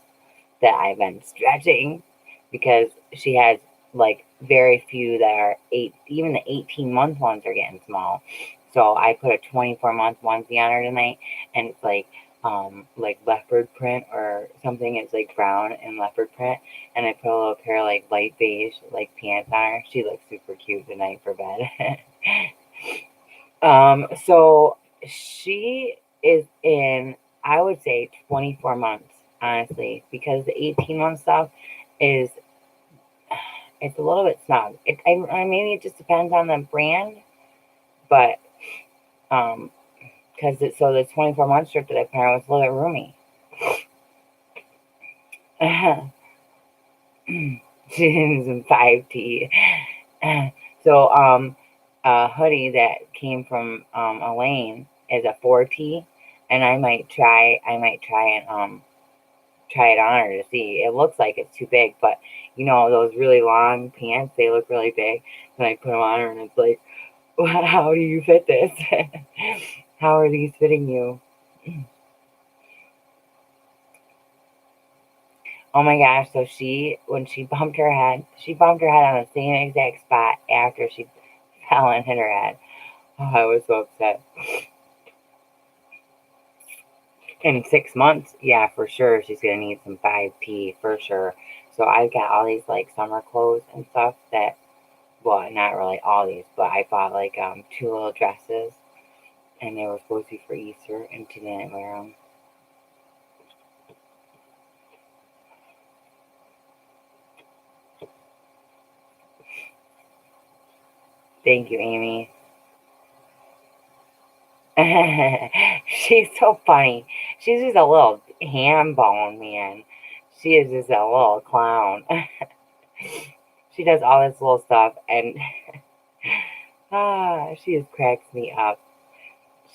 that I've been stretching because she has like very few that are 8. Even the 18-month ones are getting small. So I put a 24-month onesie on her tonight, and it's like leopard print or something. It's like brown and leopard print, and I put a little pair of like light beige like pants on her. She looks super cute tonight for bed. So she is in, I would say, 24 months, honestly, because the 18-month stuff it's a little bit snug. Maybe it just depends on the brand, but because the 24-month strip that I put on was a little bit roomy. She needs some 5T. So, a hoodie that came from Elaine is a 4T, and I might try and try it on her to see. It looks like it's too big, but you know those really long pants, they look really big. And I put them on her, and it's like, how do you fit this? How are these fitting you? Oh my gosh, so when she bumped her head on the same exact spot after she fell and hit her head. Oh, I was so upset. In 6 months, yeah, for sure, she's gonna need some 5T for sure. So I've got all these like summer clothes and stuff that, well, not really all these, but I bought like 2 little dresses, and they were supposed to be for Easter, and she didn't wear them. Thank you, Amy. She's so funny. She's just a little ham bone, man. She is just a little clown. She does all this little stuff, and she just cracks me up.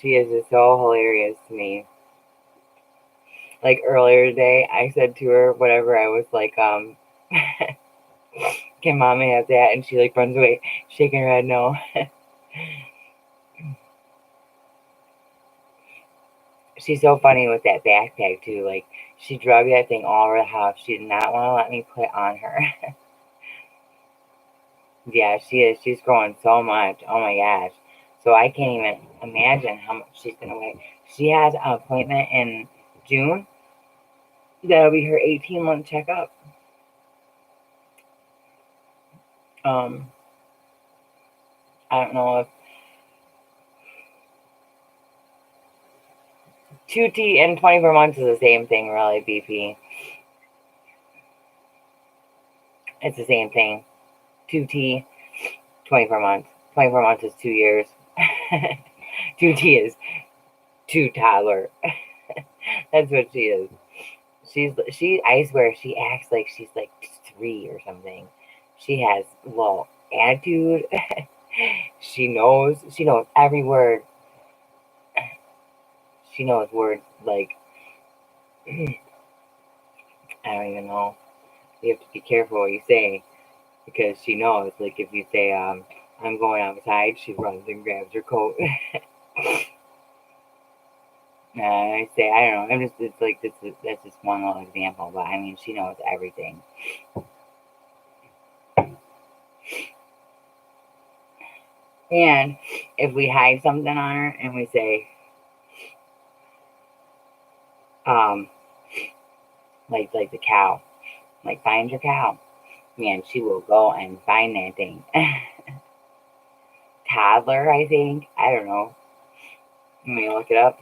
She is just so hilarious to me. Like earlier today, I said to her, whatever, I was like, can mommy have that? And she like runs away, shaking her head no. She's so funny with that backpack too. Like she drug that thing all over the house. She did not want to let me put it on her. Yeah, she is. She's growing so much. Oh my gosh. So I can't even imagine how much she's gonna weigh. She has an appointment in June. That'll be her 18-month checkup. Um, I don't know if 2T and 24 months is the same thing, really, BP. It's the same thing. 2T, 24 months. 24 months is 2 years. 2T is 2 toddler. That's what she is. I swear she acts like she's like 3 or something. She has little attitude. She knows every word. She knows words like I don't even know. You have to be careful what you say because she knows. Like if you say I'm going outside, she runs and grabs her coat. I say I don't know. I'm just it's like that's just one little example, but I mean she knows everything. And if we hide something on her and we say, like the cow, like find your cow, man, she will go and find that thing. Toddler, I think. I don't know. Let me look it up.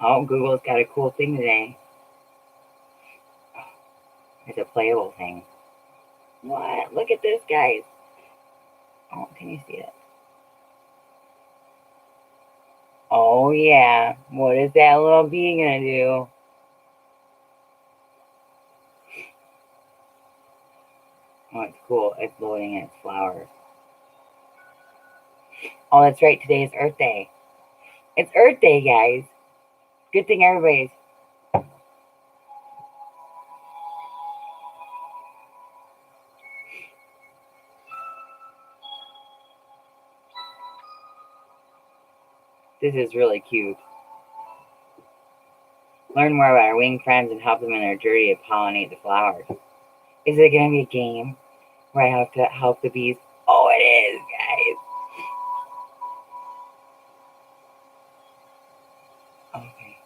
Oh, Google's got a cool thing today. It's a playable thing. What? Look at this, guys. Oh, can you see it? Oh, yeah. What is that little bee gonna do? Oh, it's cool. It's loading its flowers. Oh, that's right. Today is Earth Day. It's Earth Day, guys. Good thing everybody's. This is really cute. Learn more about our winged friends and help them in their journey to pollinate the flowers. Is it going to be a game where I have to help the bees? Oh, it is, guys. Okay.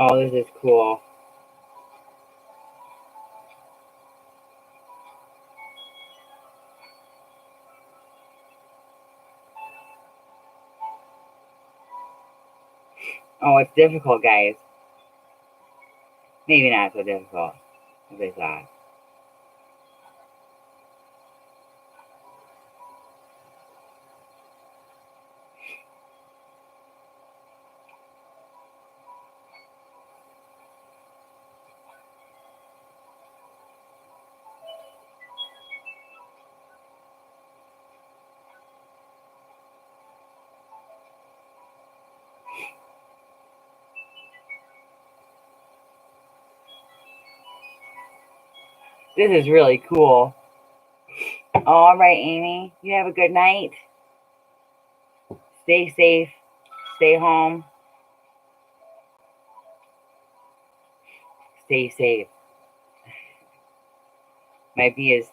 Oh, this is cool. Oh, it's difficult, guys. Maybe not so difficult as I thought. This is really cool. All right, Amy, you have a good night. Stay safe. Stay home. Stay safe. My bees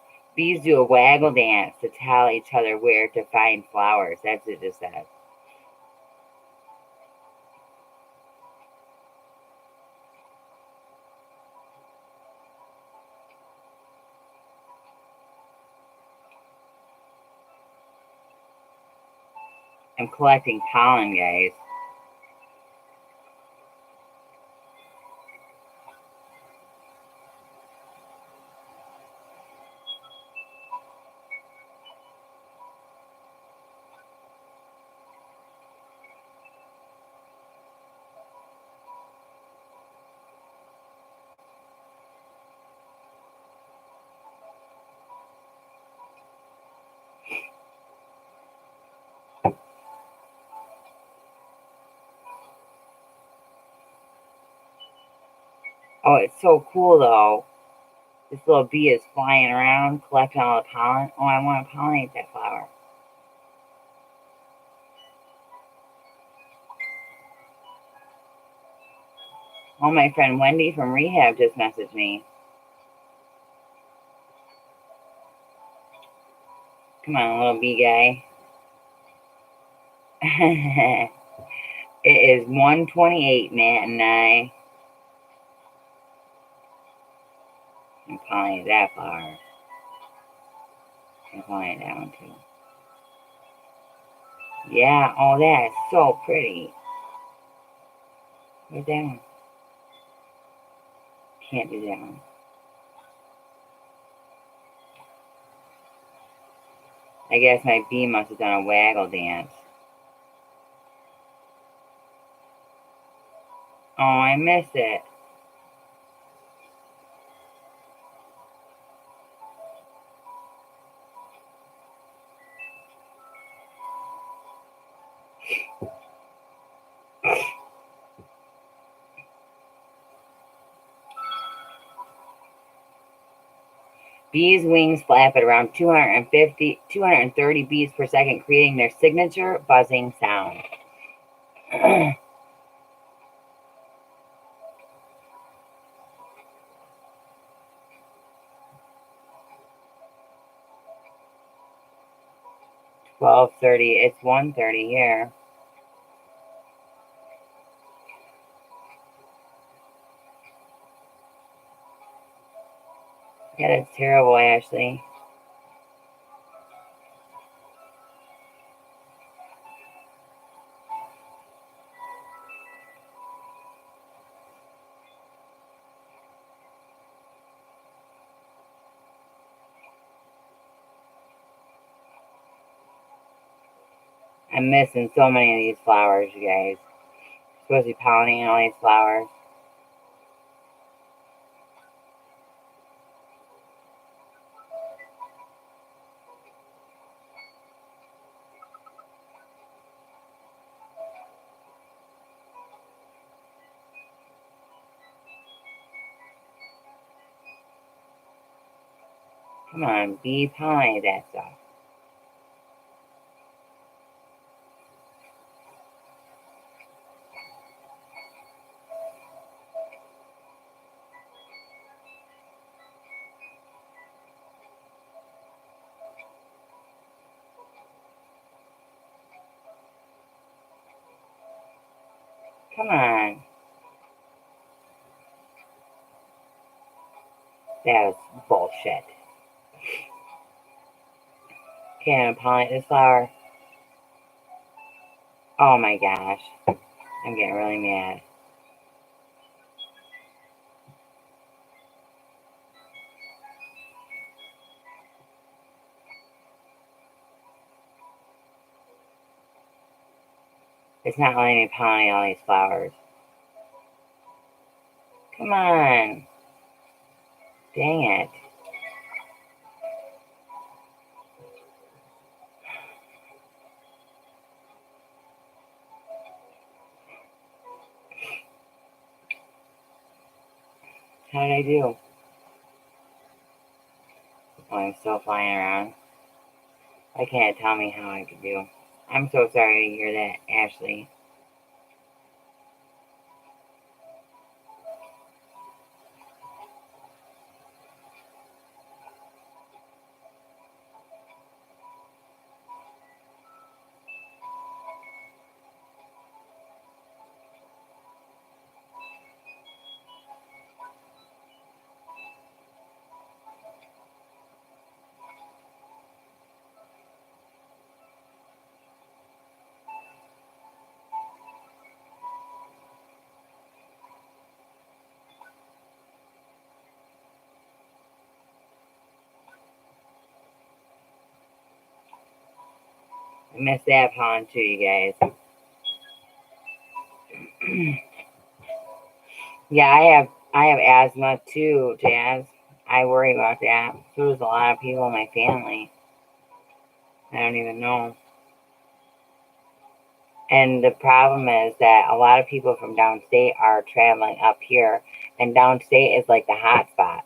do a waggle dance to tell each other where to find flowers. That's what it just said. I'm collecting pollen, guys. Oh, it's so cool, though. This little bee is flying around, collecting all the pollen. Oh, I want to pollinate that flower. Oh, my friend Wendy from rehab just messaged me. Come on, little bee guy. It is 1:28, Matt and I. I'm pollinate that flower. I'm pollinate that one too. Yeah, oh, that is so pretty. Where's that one? Can't do that one. I guess my bee must have done a waggle dance. Oh, I missed it. Bees' wings flap at around 230 beats per second, creating their signature buzzing sound. 12:30. It's 1:30 here. Yeah, that's terrible, Ashley. I'm missing so many of these flowers, you guys. I'm supposed to be pollinating all these flowers. Come on, bee, pollinate that stuff. Come on. That is bullshit. Can't pollinate this flower. Oh my gosh. I'm getting really mad. It's not letting me pollinate all these flowers. Come on. Dang it. How did I do? Oh, I'm still flying around. Why can't it tell me how I could do? I'm so sorry to hear that, Ashley. I missed that pond too, you guys. Yeah, I have asthma too, Jazz. I worry about that. So does a lot of people in my family. I don't even know. And the problem is that a lot of people from downstate are traveling up here, and downstate is like the hot spot.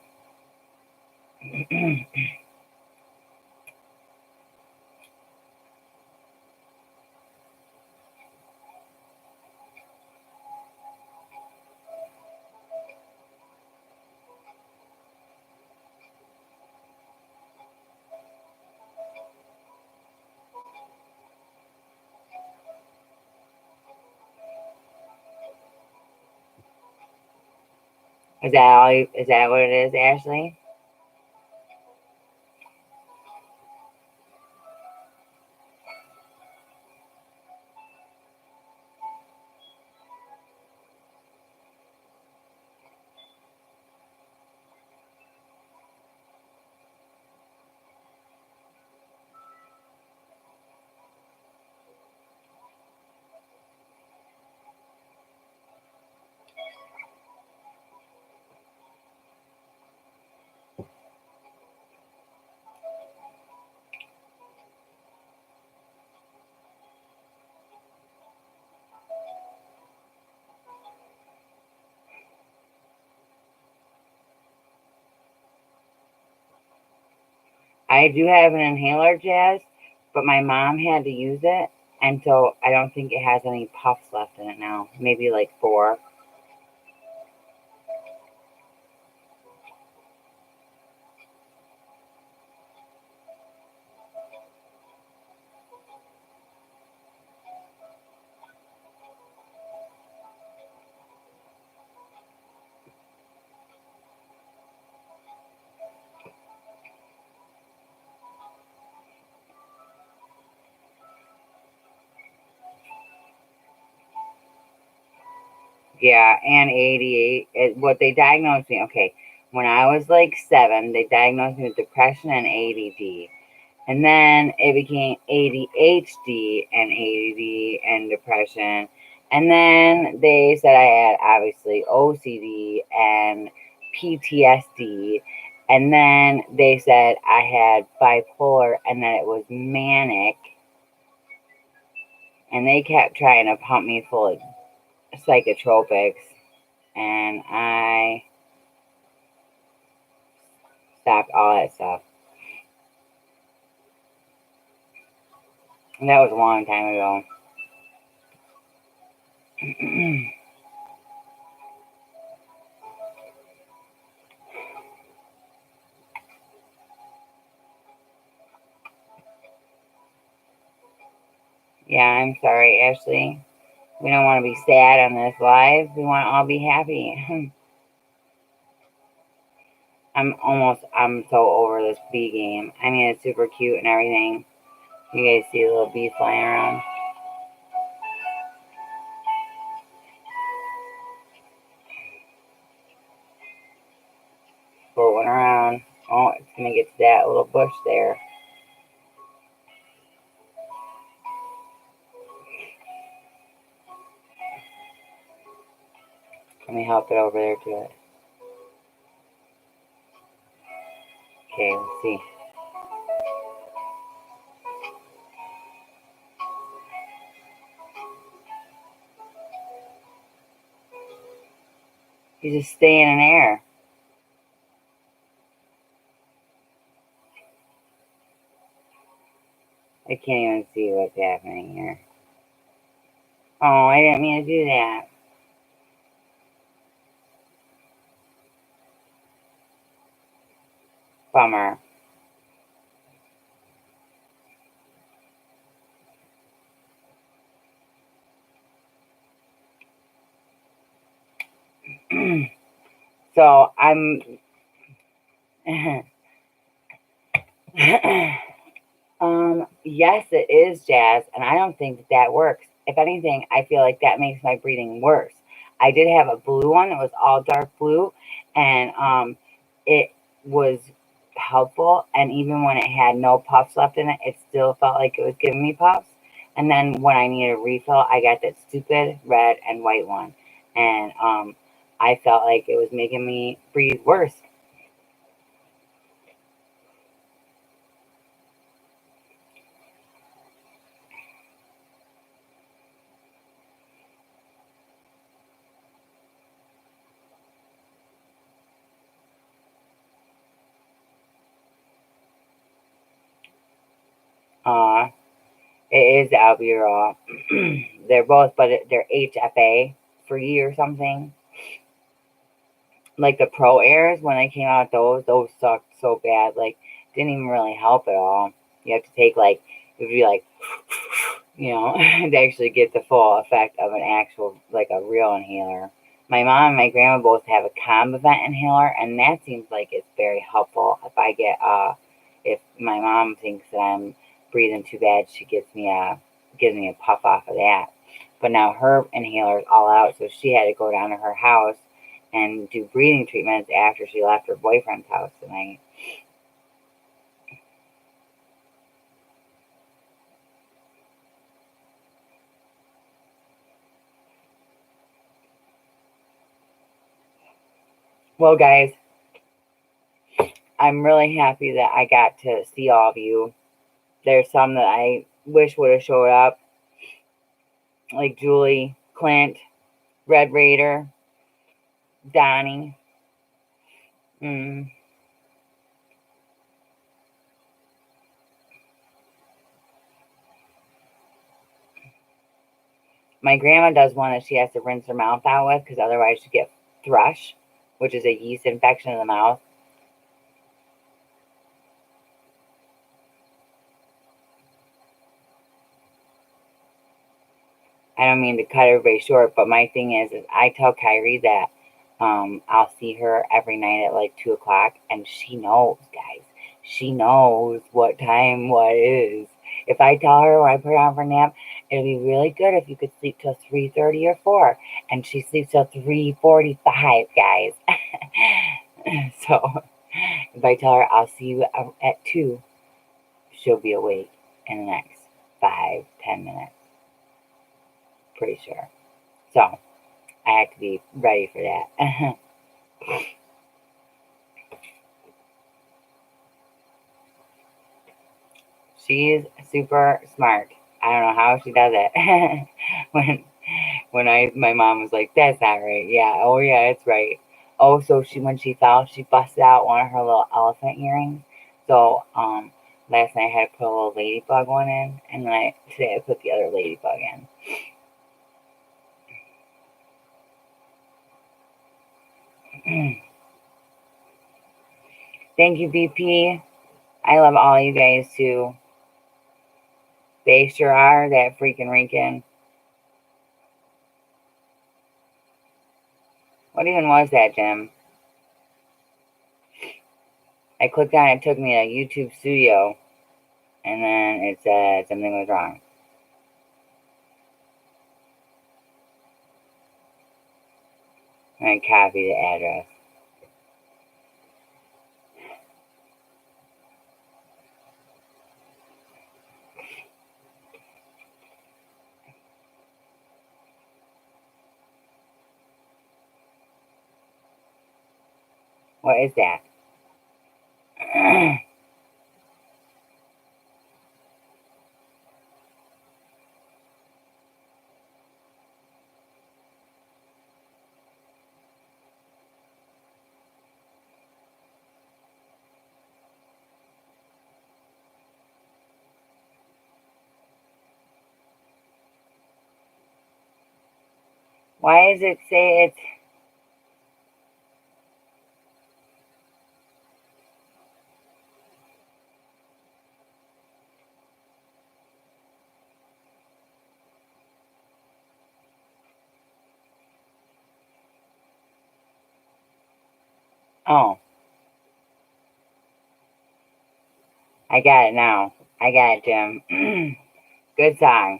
Is that all? Is that what it is, Ashley? I do have an inhaler, Jazz, but my mom had to use it, and so I don't think it has any puffs left in it now. Maybe like 4. Yeah, and 88. What they diagnosed me, okay, when I was like 7, they diagnosed me with depression and ADD. And then it became ADHD and ADD and depression. And then they said I had obviously OCD and PTSD. And then they said I had bipolar and that it was manic. And they kept trying to pump me full of psychotropics. And I stopped all that stuff. And that was a long time ago. Yeah, I'm sorry, Ashley. We don't want to be sad on this live. We want to all be happy. I'm so over this bee game. I mean, it's super cute and everything. You guys see the little bee flying around? Floating around. Oh, it's gonna get to that little bush there. Let me help it over there to it. Okay, let's see. You just stay in air. I can't even see what's happening here. Oh, I didn't mean to do that. Bummer. So I'm yes, it is jazz, and I don't think that works. If anything, I feel like that makes my breathing worse. I did have a blue one, it was all dark blue, and it was helpful, and even when it had no puffs left in it, it still felt like it was giving me puffs. And then when I needed a refill, I got that stupid red and white one, and I felt like it was making me breathe worse. Uh, it is albuterol. They're both, but they're HFA free or something. Like the Pro Airs, when they came out, those sucked so bad. Like, didn't even really help at all. You have to take like, it would be like, to actually get the full effect of an actual, like a real inhaler. My mom and my grandma both have a CombiVent inhaler, and that seems like it's very helpful. If my mom thinks that I'm breathing too bad, she gives me a puff off of that. But now her inhaler is all out, so she had to go down to her house and do breathing treatments after she left her boyfriend's house tonight. Well, guys, I'm really happy that I got to see all of you. There's some that I wish would have showed up, like Julie, Clint, Red Raider, Donnie. Mm. My grandma does one that she has to rinse her mouth out with because otherwise she get thrush, which is a yeast infection in the mouth. I don't mean to cut everybody short, but my thing is I tell Kyrie that I'll see her every night at like 2 o'clock, and she knows, guys. She knows what time what is. If I tell her when I put her on for a nap, it'll be really good if you could sleep till 3:30 or 4, and she sleeps till 3:45, guys. So if I tell her I'll see you at 2, she'll be awake in the next 5-10 minutes. Pretty sure. So I have to be ready for that. She's super smart. I don't know how she does it. when my mom was like, "That's not right." Yeah. Oh yeah, it's right. Oh, so when she fell, she busted out one of her little elephant earrings. So last night I had to put a little ladybug one in, and then today I put the other ladybug in. Thank you, BP. I love all you guys too. They sure are that freaking Rican. What even was that, Jim? I clicked on it, it took me to YouTube Studio, and then it said something was wrong. And I copied the address. What is that? Why does it say it's... Oh, I got it now. I got it, Jim. Good song.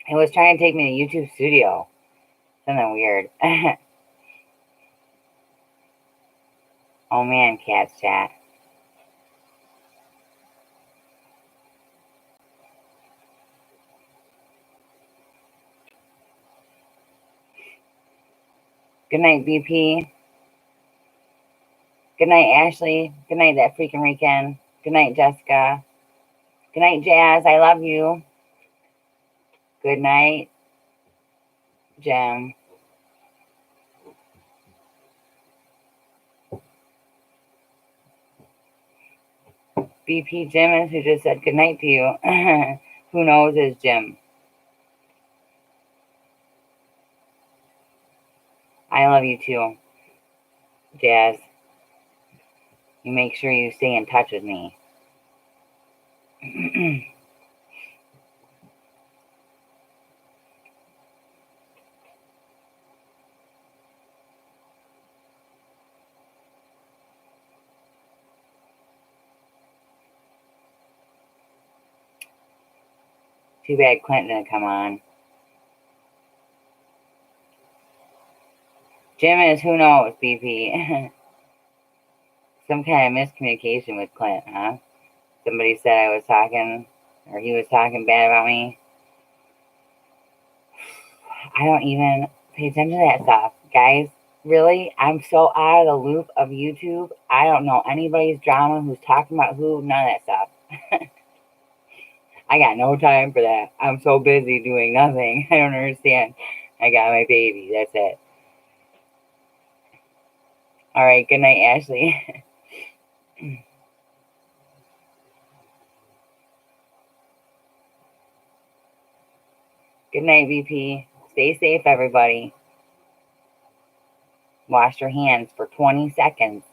It was trying to take me to YouTube Studio. Something weird. Oh man, Cats Chat. Good night, BP. Good night, Ashley. Good night, that freaking weekend. Good night, Jessica. Good night, Jazz. I love you. Good night, Jim. BP Jim is who just said good night to you. Who knows is Jim. I love you too, Jazz. You make sure you stay in touch with me. Too bad Clinton didn't come on. Jim is who knows, BP. Some kind of miscommunication with Clint, huh? Somebody said I was talking, or he was talking bad about me. I don't even pay attention to that stuff. Guys, really, I'm so out of the loop of YouTube. I don't know anybody's drama, who's talking about who, none of that stuff. I got no time for that. I'm so busy doing nothing. I don't understand. I got my baby. That's it. All right. Good night, Ashley. Good night, VP. Stay safe, everybody. Wash your hands for 20 seconds.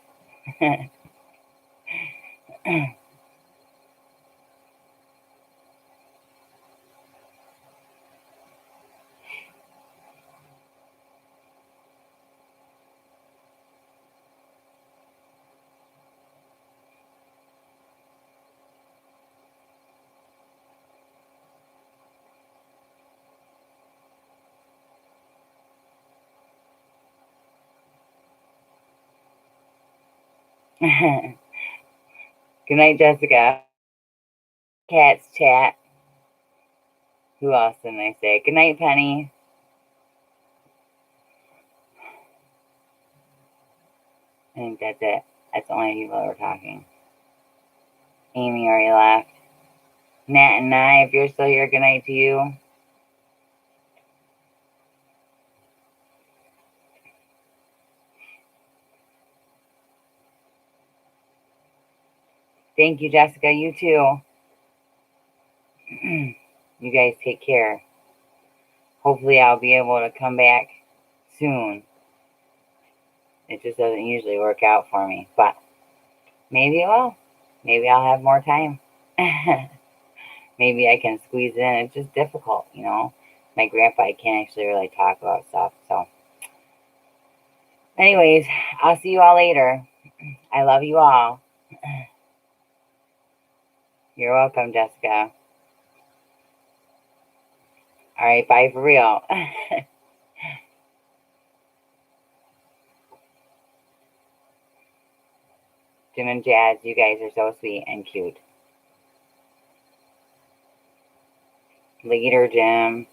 Good night, Jessica. Cats Chat. Who else didn't I say? Good night, Penny. I think that's it. That's the only people that were talking. Amy already left. Nat and Nye, if you're still here, good night to you. Thank you, Jessica. You too. You guys take care. Hopefully I'll be able to come back soon. It just doesn't usually work out for me, but maybe it will. Maybe I'll have more time. Maybe I can squeeze it in. It's just difficult, My grandpa, I can't actually really talk about stuff, so Anyways, I'll see you all later. I love you all. You're welcome, Jessica. All right, bye for real. Jim and Jazz, you guys are so sweet and cute. Later, Jim.